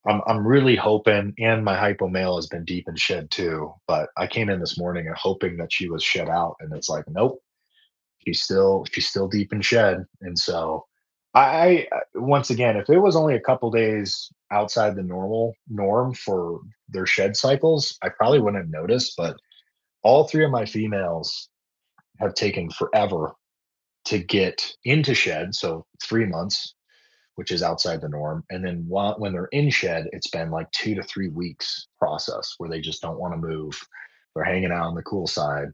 I'm really hoping, and my hypo male has been deep in shed too. But I came in this morning and hoping that she was shed out, and it's like, nope, she's still deep in shed. And so Once again, if it was only a couple days outside the normal norm for their shed cycles, I probably wouldn't have noticed. But all three of my females have taken forever to get into shed. So 3 months, which is outside the norm. And then when they're in shed, it's been like 2 to 3 weeks process where they just don't want to move. They're hanging out on the cool side.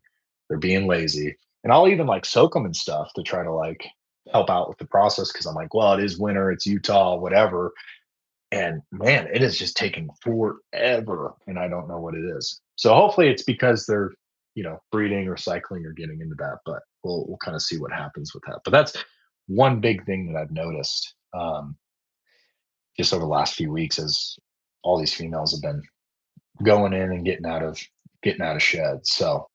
They're being lazy. And I'll even like soak them and stuff to try to like help out with the process because I'm like, well, it is winter, it's Utah, whatever. And man, it is just taking forever. And I don't know what it is. So hopefully it's because they're, breeding or cycling or getting into that. But we'll kind of see what happens with that. But that's one big thing that I've noticed. Just over the last few weeks as all these females have been going in and getting out of sheds. So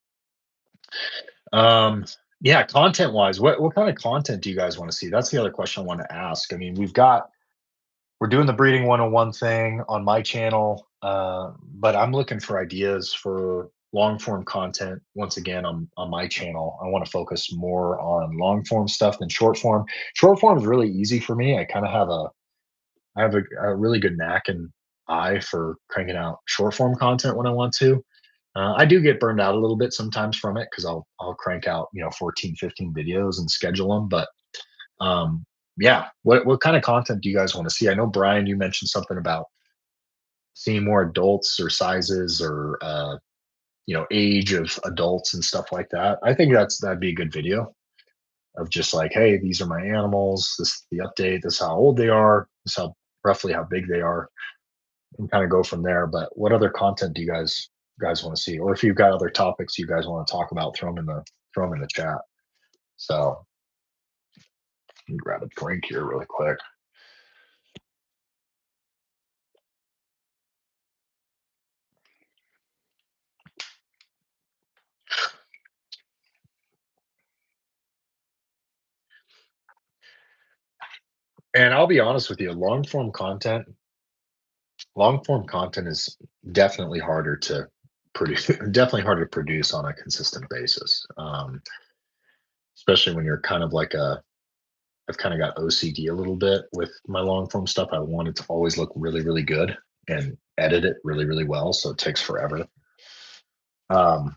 um yeah, content wise, what kind of content do you guys want to see? That's the other question I want to ask. I mean, we're doing the breeding 101 thing on my channel, but I'm looking for ideas for long form content. Once again, on my channel, I want to focus more on long form stuff than short form. Short form is really easy for me. I have a really good knack and eye for cranking out short form content when I want to. I do get burned out a little bit sometimes from it because I'll crank out 14, 15 videos and schedule them. But um, yeah, what kind of content do you guys want to see? I know Brian, you mentioned something about seeing more adults or sizes or age of adults and stuff like that. I think that'd be a good video of just like, hey, these are my animals. This is the update. This is how old they are. This is how roughly how big they are and kind of go from there. But what other content do you guys want to see? Or if you've got other topics you guys want to talk about, throw them in the chat. So let me grab a drink here really quick. And I'll be honest with you, long form content is definitely harder to produce, definitely harder to produce on a consistent basis. Especially when you're kind of like I've kind of got OCD a little bit with my long form stuff. I want it to always look really, really good and edit it really, really well. So it takes forever. Um,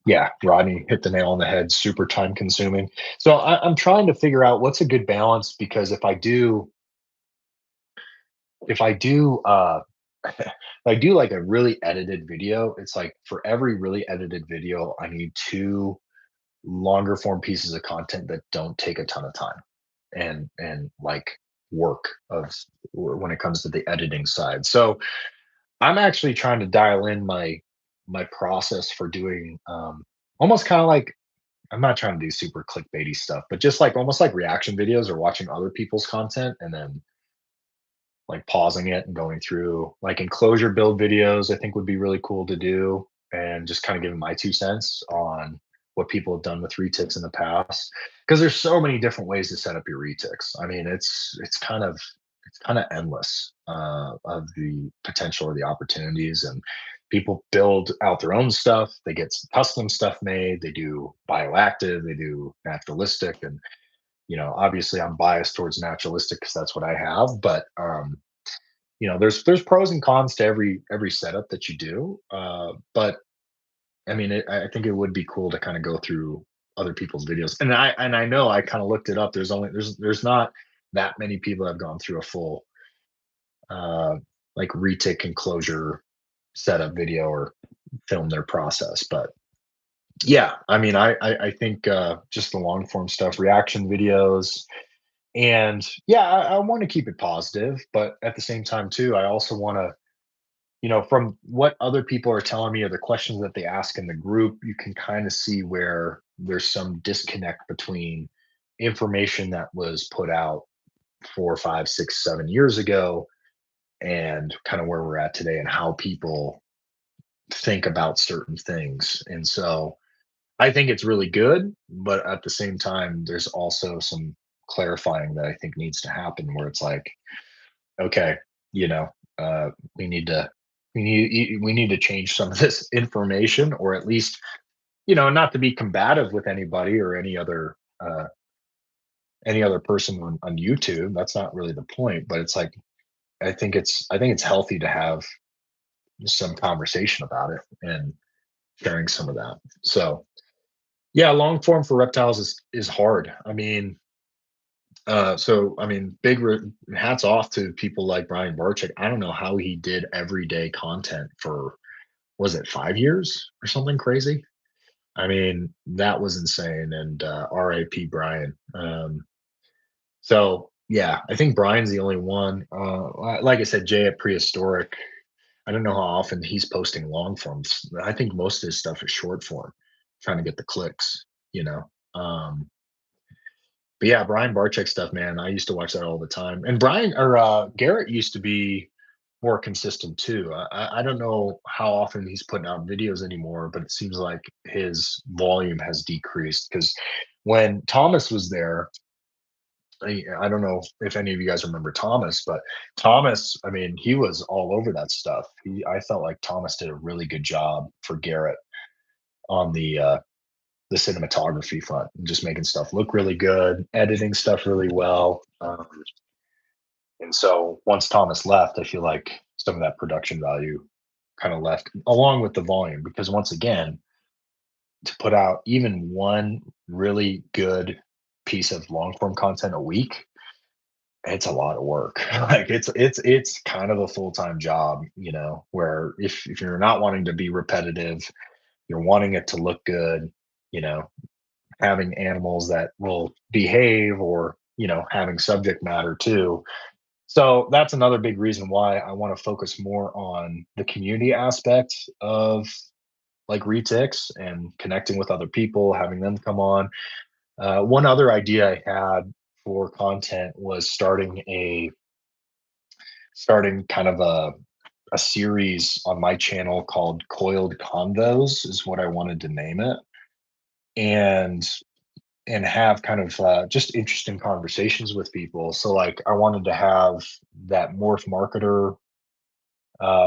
yeah, Rodney hit the nail on the head. Super time consuming. So I'm trying to figure out what's a good balance because if I do if I do like a really edited video, it's like for every really edited video, I need two longer form pieces of content that don't take a ton of time and like work of when it comes to the editing side. So I'm actually trying to dial in my process for doing almost kind of like I'm not trying to do super clickbaity stuff, but just like almost like reaction videos or watching other people's content and then like pausing it and going through like enclosure build videos, I think would be really cool to do and just kind of giving my 2 cents on what people have done with retics in the past. Because there's so many different ways to set up your retics. I mean, it's kind of endless of the potential or the opportunities and people build out their own stuff. They get some custom stuff made. They do bioactive, they do naturalistic, and obviously I'm biased towards naturalistic because that's what I have. But there's pros and cons to every setup that you do. But I mean, I think it would be cool to kind of go through other people's videos. And I know I kind of looked it up. There's not that many people that have gone through a full uh, like retic enclosure setup video or film their process. But yeah, I mean, I think just the long form stuff, reaction videos, and yeah, I want to keep it positive, but at the same time too, I also want to, from what other people are telling me or the questions that they ask in the group, you can kind of see where there's some disconnect between information that was put out 4, 5, 6, 7 years ago and kind of where we're at today and how people think about certain things. And so I think it's really good, but at the same time, there's also some clarifying that I think needs to happen where it's like, okay, you know, uh, we need to we need to change some of this information, or at least, not to be combative with anybody or any other person on YouTube. That's not really the point, but it's like I think it's healthy to have some conversation about it and sharing some of that. So yeah, long form for reptiles is hard. I mean, hats off to people like Brian Barczyk. I don't know how he did everyday content for, was it 5 years or something crazy? I mean, that was insane. And R.I.P. Brian. So yeah, I think Brian's the only one. Like I said, Jay at Prehistoric. I don't know how often he's posting long forms. I think most of his stuff is short form, trying to get the clicks. You know. But yeah, Brian Barczyk stuff, man. I used to watch that all the time. And Brian or Garrett used to be more consistent too. I don't know how often he's putting out videos anymore, but it seems like his volume has decreased because when Thomas was there, I don't know if any of you guys remember Thomas, but Thomas, I mean, he was all over that stuff. I felt like Thomas did a really good job for Garrett on the cinematography front, just making stuff look really good, editing stuff really well. And so once Thomas left, I feel like some of that production value kind of left along with the volume because once again, to put out even one really good piece of long form content a week, it's a lot of work. Like it's kind of a full-time job, where if you're not wanting to be repetitive, you're wanting it to look good, you know, having animals that will behave or, having subject matter too. So that's another big reason why I want to focus more on the community aspect of like retics and connecting with other people, having them come on. One other idea I had for content was starting kind of a series on my channel called Coiled Convos is what I wanted to name it. And have kind of just interesting conversations with people. So like I wanted to have that morph marketer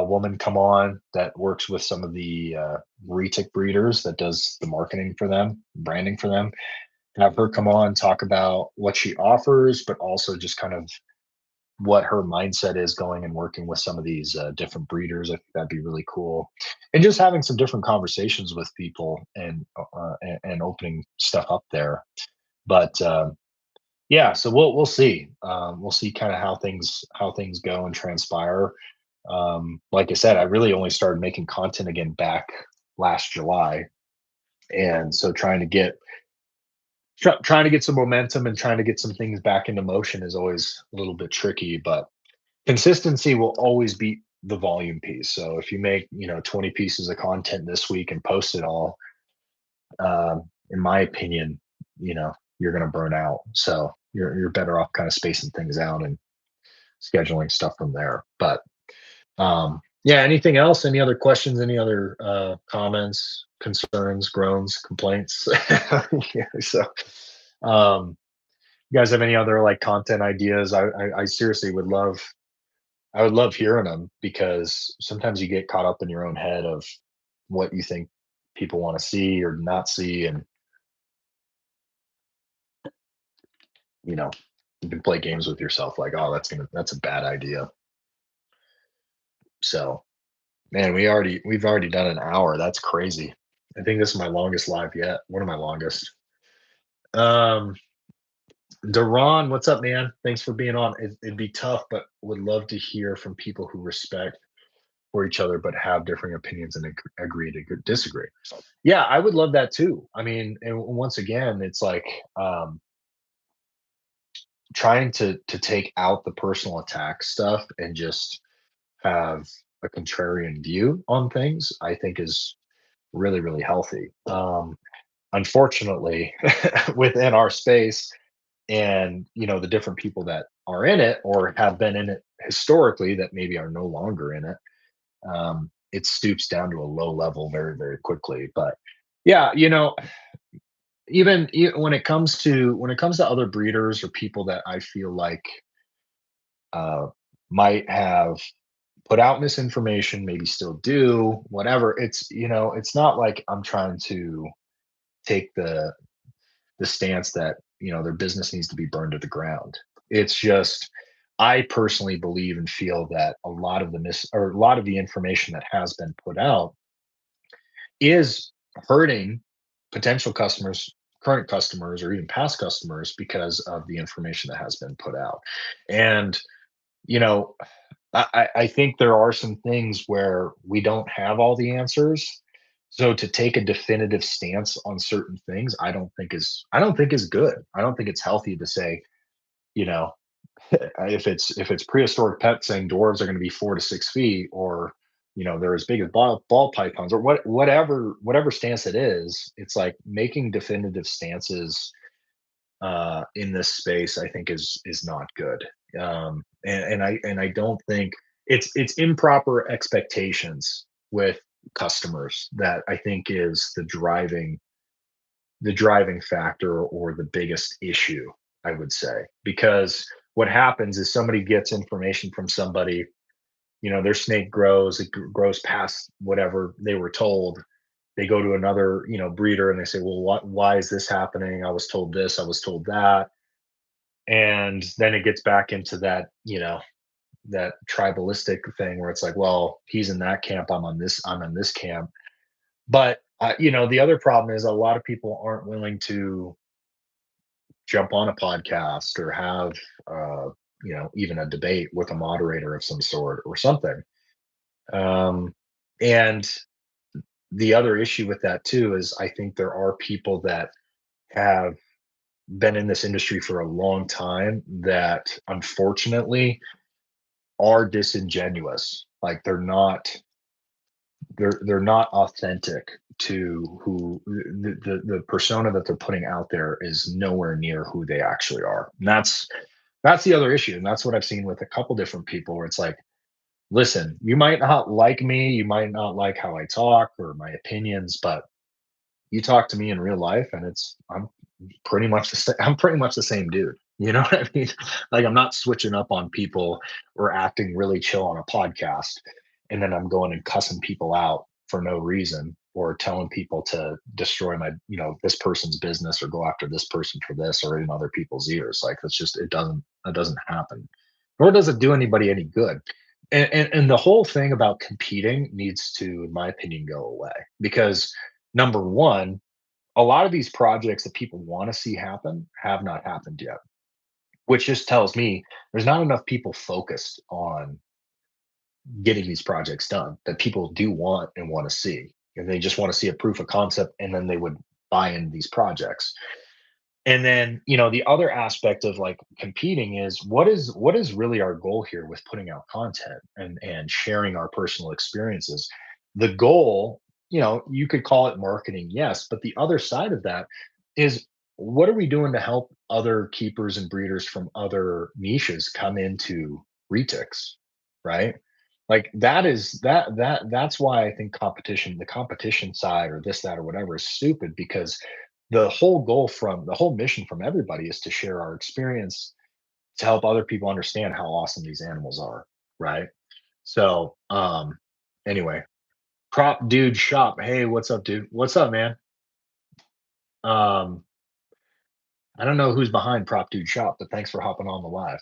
woman come on that works with some of the retic breeders that does the marketing for them, branding for them. Have her come on, talk about what she offers, but also just kind of what her mindset is going and working with some of these different breeders. I think that'd be really cool, and just having some different conversations with people and opening stuff up there. But yeah, so we'll see. We'll see kind of how things go and transpire. Like I said, I really only started making content again back last July, and so trying to get some momentum and trying to get some things back into motion is always a little bit tricky. But consistency will always beat the volume piece. So if you make 20 pieces of content this week and post it all, in my opinion, you're going to burn out. So you're better off kind of spacing things out and scheduling stuff from there. But yeah, anything else? Any other questions? Any other comments, concerns, groans, complaints? Yeah, so, um, you guys have any other like content ideas? I seriously would love. I would love hearing them because sometimes you get caught up in your own head of what you think people want to see or not see, and you know, you can play games with yourself like, oh, that's a bad idea. So, man, we've already done an hour. That's crazy. I think this is my longest live yet. One of my longest. Um, Deron, what's up, man? Thanks for being on. It'd be tough, but would love to hear from people who respect for each other but have differing opinions and agree to disagree. Yeah, I would love that too. I mean, and once again, it's like trying to take out the personal attack stuff and just have a contrarian view on things. I think is really really healthy. Unfortunately, within our space, and the different people that are in it or have been in it historically that maybe are no longer in it, it stoops down to a low level very very quickly. But yeah, even when it comes to other breeders or people that I feel like uh, might have put out misinformation, maybe still do, whatever. It's not like I'm trying to take the stance that their business needs to be burned to the ground. It's just, I personally believe and feel that a lot of the a lot of the information that has been put out is hurting potential customers, current customers, or even past customers because of the information that has been put out. And, you know, I think there are some things where we don't have all the answers. So to take a definitive stance on certain things, I don't think is good. I don't think it's healthy to say, you know, if it's prehistoric pets saying dwarves are going to be 4 to 6 feet, or they're as big as ball pythons, or whatever stance it is. It's like making definitive stances in this space, I think is not good. And I don't think it's improper expectations with customers that I think is the driving factor, or the biggest issue, I would say. Because what happens is somebody gets information from somebody, their snake grows, it grows past whatever they were told. They go to another, breeder, and they say, well, why is this happening? I was told this, I was told that. And then it gets back into that tribalistic thing where it's like, well, he's in that camp, I'm in this camp. But the other problem is a lot of people aren't willing to jump on a podcast or have even a debate with a moderator of some sort or something. And the other issue with that too is I think there are people that have been in this industry for a long time that unfortunately are disingenuous. Like they're not authentic to who the persona that they're putting out there is nowhere near who they actually are. And that's the other issue. And that's what I've seen with a couple different people where it's like, listen, you might not like me, you might not like how I talk or my opinions, but you talk to me in real life and I'm pretty much the same dude. You know what I mean? Like I'm not switching up on people or acting really chill on a podcast, and then I'm going and cussing people out for no reason, or telling people to destroy this person's business or go after this person for this, or in other people's ears. Like that doesn't happen. Nor does it do anybody any good. And the whole thing about competing needs to, in my opinion, go away. Because number one, a lot of these projects that people want to see happen have not happened yet, which just tells me there's not enough people focused on getting these projects done that people do want and want to see. And they just want to see a proof of concept, and then they would buy into these projects. And then, the other aspect of like competing is what is really our goal here with putting out content and sharing our personal experiences. The goal, you could call it marketing, yes, but the other side of that is, what are we doing to help other keepers and breeders from other niches come into retics, right? Like that's why I think the competition side, or this, that, or whatever, is stupid. Because the whole mission from everybody is to share our experience, to help other people understand how awesome these animals are, right? So, anyway, prop dude shop. Hey, what's up, dude? What's up, man? Um, I don't know who's behind prop dude shop, but thanks for hopping on the live.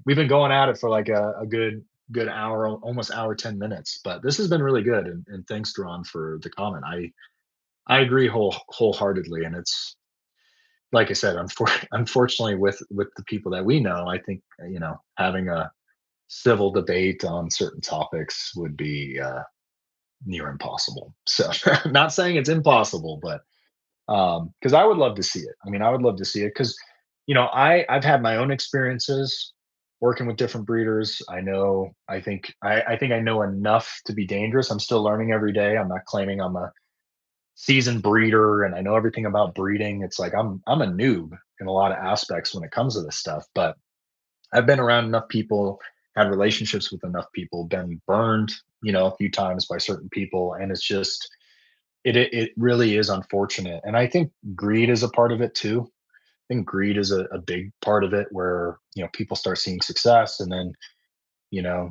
We've been going at it for like a good hour, almost hour 10 minutes, but this has been really good. And thanks, Drawn, for the comment. I agree wholeheartedly, and it's like I said, unfortunately, with the people that we know, I think having a civil debate on certain topics would be near impossible. So, not saying it's impossible, but because I would love to see it. I mean, I would love to see it because I've had my own experiences working with different breeders. I think I know enough to be dangerous. I'm still learning every day. I'm not claiming I'm a seasoned breeder and I know everything about breeding. It's like I'm a noob in a lot of aspects when it comes to this stuff, but I've been around enough people, had relationships with enough people, been burned, a few times by certain people, and it's just it really is unfortunate. And I think greed is a part of it too. I think greed is a big part of it, where people start seeing success, and then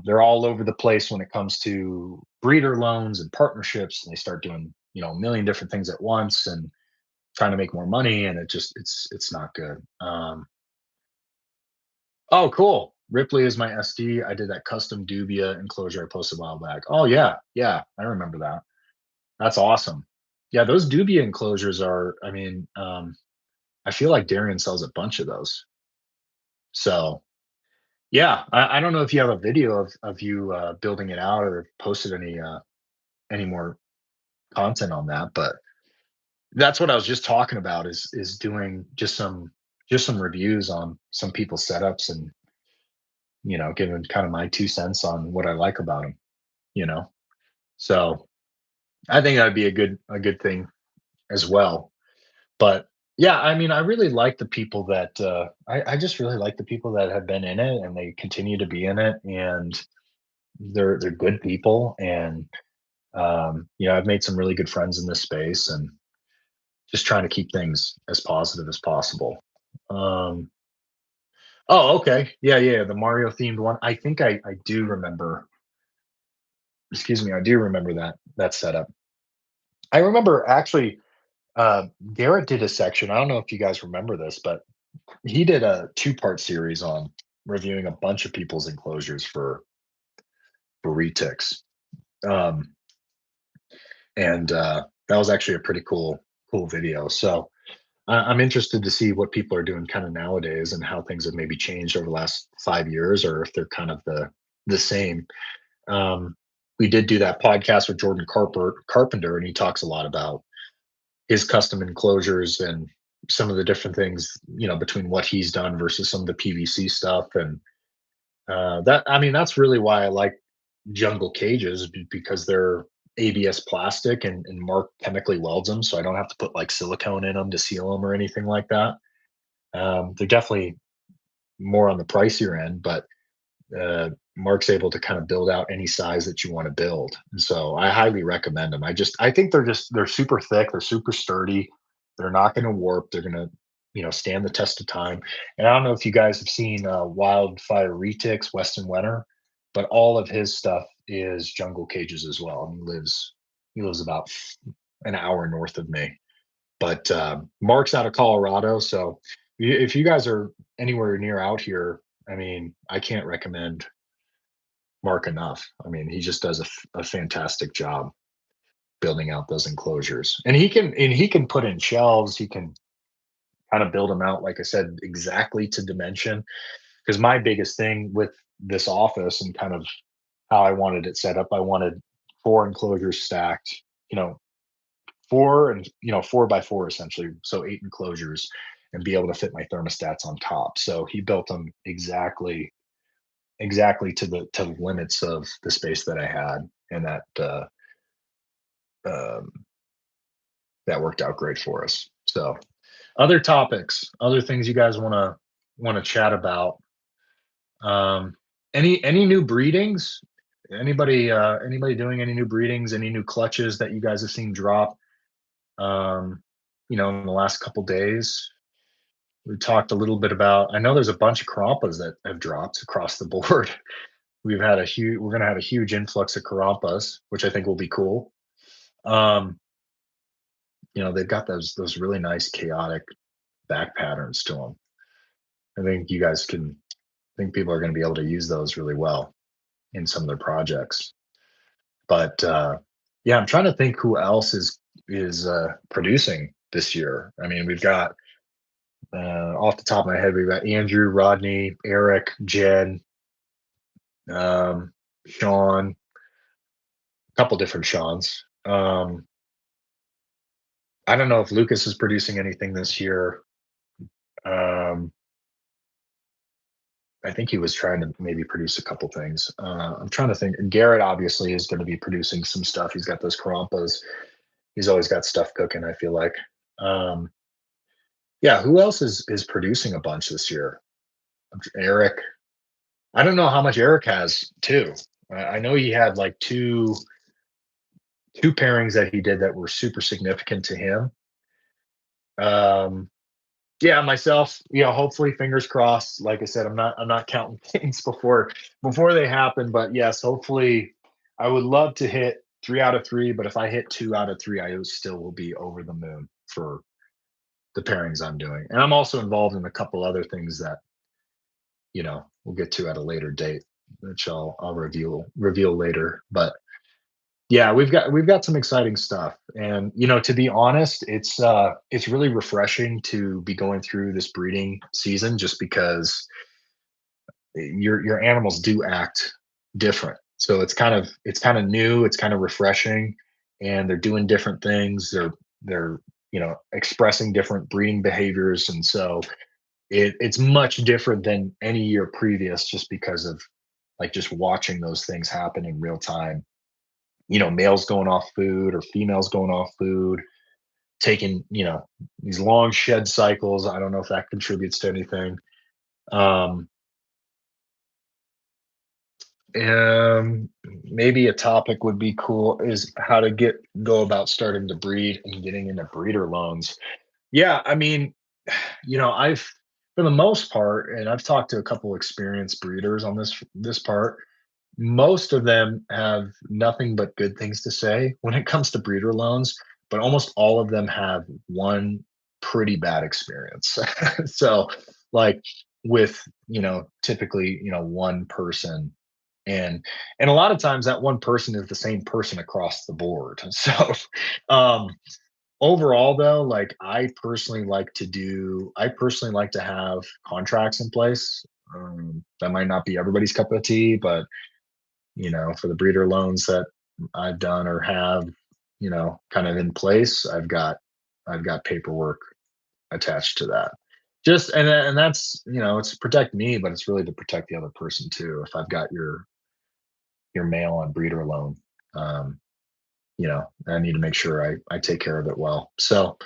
they're all over the place when it comes to breeder loans and partnerships, and they start doing a million different things at once. And trying to make more money, and it's not good. Oh, cool. Ripley is my SD. I did that custom dubia enclosure I posted a while back. Oh yeah, yeah, I remember that. That's awesome. Yeah, those dubia enclosures are. I mean, I feel like Darian sells a bunch of those. So yeah, I don't know if you have a video of you building it out or posted any more content on that, but that's what I was just talking about is doing just some reviews on some people's setups and giving kind of my 2 cents on what I like about them. You know, so I think that'd be a good thing as well. But yeah, I mean, I really like the people that I just really like the people that have been in it and they continue to be in it, and they're good people, and I've made some really good friends in this space, and just trying to keep things as positive as possible. Um, oh, okay, yeah, yeah, the Mario themed one. I think I do remember. Excuse me, I do remember that setup. I remember actually. Garrett did a section. I don't know if you guys remember this, but he did a two-part series on reviewing a bunch of people's enclosures for retics. Um, and that was actually a pretty cool video. So I'm interested to see what people are doing kind of nowadays and how things have maybe changed over the last 5 years, or if they're kind of the same. Um, we did do that podcast with Jordan Carpenter, and he talks a lot about his custom enclosures and some of the different things, between what he's done versus some of the PVC stuff. And that, I mean, that's really why I like jungle cages, because they're ABS plastic, and Mark chemically welds them. So I don't have to put like silicone in them to seal them or anything like that. They're definitely more on the pricier end, but Mark's able to kind of build out any size that you want to build. And so I highly recommend them. I think they're super thick, they're super sturdy, they're not going to warp, they're going to stand the test of time. And I don't know if you guys have seen Wildfire Retics, Weston Wenner, but all of his stuff is jungle cages as well. And he lives about an hour north of me. But Mark's out of Colorado, so if you guys are anywhere near out here, I mean, I can't recommend Mark enough. I mean, he just does a fantastic job building out those enclosures, and he can put in shelves. He can kind of build them out, like I said, exactly to dimension. Because my biggest thing with this office and kind of how I wanted it set up, I wanted four enclosures stacked, you know, four and 4x4 essentially, so eight enclosures, and be able to fit my thermostats on top. So he built them exactly to the limits of the space that I had, and um, that worked out great for us. So, other topics, other things you guys want to chat about. Um, any new breedings? Anybody doing any new breedings? Any new clutches that you guys have seen drop? Um, in the last couple days. We talked a little bit about. I know there's a bunch of Karampas that have dropped across the board. We're going to have a huge influx of Karampas, which I think will be cool. Um, they've got those really nice chaotic back patterns to them. I think you guys can. I think people are going to be able to use those really well in some of their projects. But yeah, I'm trying to think who else is producing this year. I mean, we've got off the top of my head, we've got Andrew, Rodney, Eric, Jen, um, Sean, a couple different Seans. I don't know if Lucas is producing anything this year. Um, I think he was trying to maybe produce a couple things. I'm trying to think. Garrett obviously is going to be producing some stuff. He's got those Karampas. He's always got stuff cooking, I feel like. Um, yeah, who else is producing a bunch this year? Eric. I don't know how much Eric has too. I know he had like two pairings that he did that were super significant to him. Um, yeah, myself, hopefully, fingers crossed. Like I said, I'm not counting things before they happen, but yes, hopefully, I would love to hit 3 out of 3. But if I hit 2 out of 3, I still will be over the moon the pairings I'm doing. And I'm also involved in a couple other things that, we'll get to at a later date, which I'll reveal later. But yeah, we've got some exciting stuff. And to be honest, it's really refreshing to be going through this breeding season just because your animals do act different. So it's kind of new, it's kind of refreshing, and they're doing different things. They're expressing different breeding behaviors, and so it's much different than any year previous, just because of like just watching those things happen in real time. Males going off food or females going off food, taking these long shed cycles. I don't know if that contributes to anything. Um, Um, Maybe a topic would be cool is how to go about starting to breed and getting into breeder loans. Yeah, I mean, I've for the most part, and I've talked to a couple experienced breeders on this part. Most of them have nothing but good things to say when it comes to breeder loans, but almost all of them have one pretty bad experience. So, like with, typically, one person, and a lot of times that one person is the same person across the board. So, um overall though, like I personally like to have contracts in place. That might not be everybody's cup of tea, but for the breeder loans that I've done or have, kind of in place, I've got paperwork attached to that. Just and that's, it's to protect me, but it's really to protect the other person too. If I've got your male on breeder loan, um, I need to make sure I take care of it well. So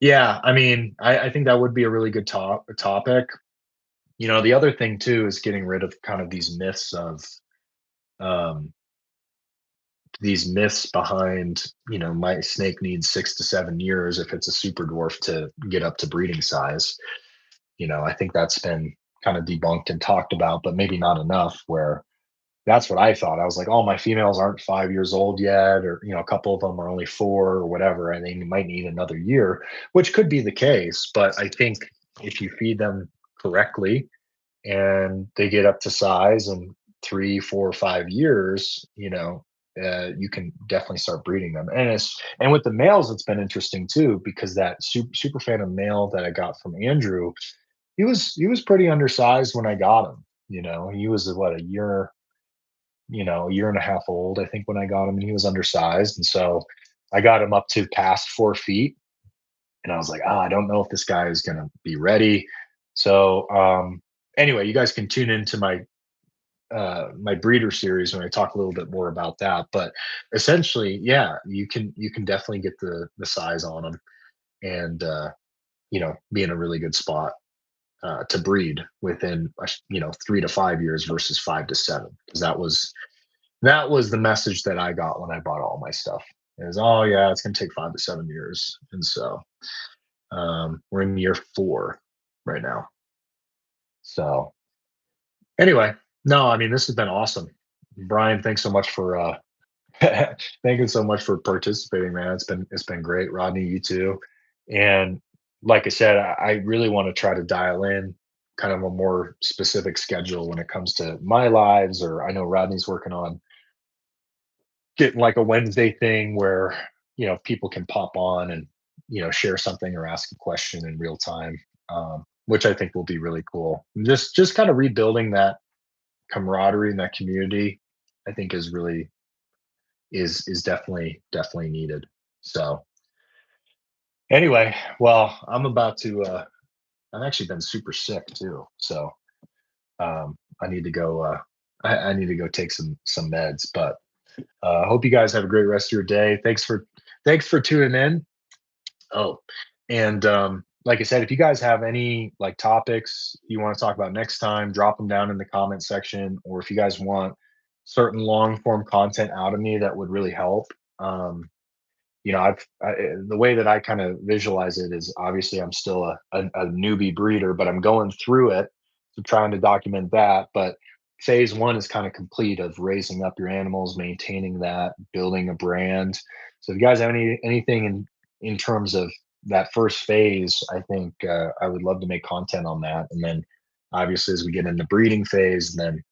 yeah, I mean, I think that would be a really good topic. The other thing too is getting rid of kind of um, these myths behind, my snake needs 6 to 7 years if it's a super dwarf to get up to breeding size. I think that's been kind of debunked and talked about, but maybe not enough. Where that's what I thought. I was like, oh, my females aren't 5 years old yet, or a couple of them are only four or whatever, and they might need another year, which could be the case. But I think if you feed them correctly and they get up to size in 3, 4, 5 years, you can definitely start breeding them. And with the males, it's been interesting too, because that super fan of male that I got from Andrew, he was pretty undersized when I got him. He was what, a year and a half old, I think, when I got him, and he was undersized. And so I got him up to past 4 feet, and I was like, I don't know if this guy is going to be ready. So, anyway, you guys can tune into my breeder series when I talk a little bit more about that. But essentially, yeah, you can definitely get the size on them, and be in a really good spot to breed within 3 to 5 years versus 5 to 7, because that was the message that I got when I bought all my stuff. Is, oh yeah, it's gonna take 5 to 7 years, and so we're in year 4 right now. So anyway, no, I mean, this has been awesome, Brian. Thanks so much for thank you so much for participating, man. It's been great, Rodney. You too. And like I said, I really want to try to dial in kind of a more specific schedule when it comes to my lives. Or I know Rodney's working on getting like a Wednesday thing where people can pop on and share something or ask a question in real time, which I think will be really cool. And just kind of rebuilding that camaraderie and that community, I think is definitely needed. So anyway, well, I've actually been super sick too, so I need to go. I need to go take some meds, but hope you guys have a great rest of your day. Thanks for tuning in. Oh, and like I said, if you guys have any like topics you want to talk about next time, drop them down in the comment section. Or if you guys want certain long form content out of me that would really help. Um, the way that I kind of visualize it is, obviously I'm still a newbie breeder, but I'm going through it, so trying to document that. But phase one is kind of complete, of raising up your animals, maintaining that, building a brand. So if you guys have anything in terms of that first phase, I think I would love to make content on that. And then obviously as we get into breeding phase, and then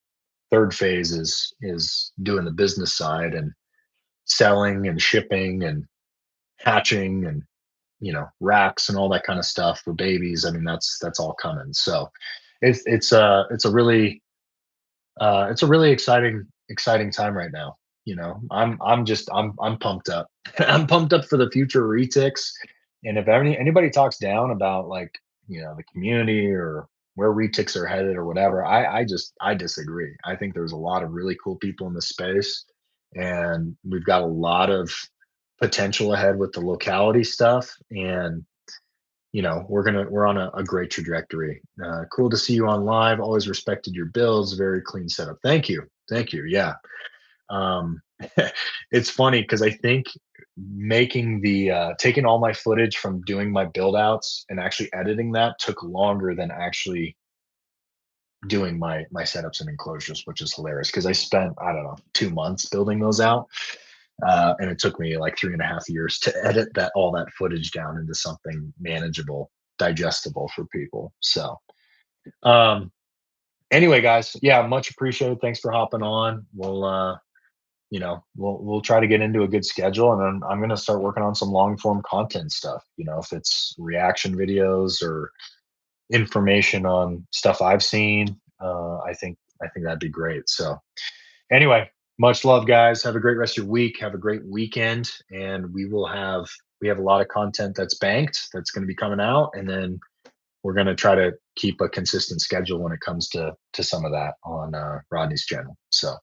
third phase is doing the business side and selling and shipping and hatching and racks and all that kind of stuff for babies. I mean, that's all coming. So it's a really exciting time right now. I'm pumped up. I'm pumped up for the future of retics. And if anybody talks down about like the community or where retics are headed or whatever, I disagree. I think there's a lot of really cool people in the space, and we've got a lot of potential ahead with the locality stuff. And we're on a great trajectory. Cool to see you on live. Always respected your builds. Very clean setup. Thank you. Yeah. um it's funny because I think making the taking all my footage from doing my build outs and actually editing that took longer than actually doing my setups and enclosures, which is hilarious because I spent, I don't know, 2 months building those out. And it took me like 3.5 years to edit all that footage down into something manageable, digestible for people. So, um, anyway, guys, yeah, much appreciated. Thanks for hopping on. We'll try to get into a good schedule, and then I'm gonna start working on some long form content stuff. If it's reaction videos or information on stuff I've seen, I think that'd be great. So, anyway, much love, guys. Have a great rest of your week. Have a great weekend, and we have a lot of content that's banked that's going to be coming out, and then we're going to try to keep a consistent schedule when it comes to some of that on Rodney's channel. So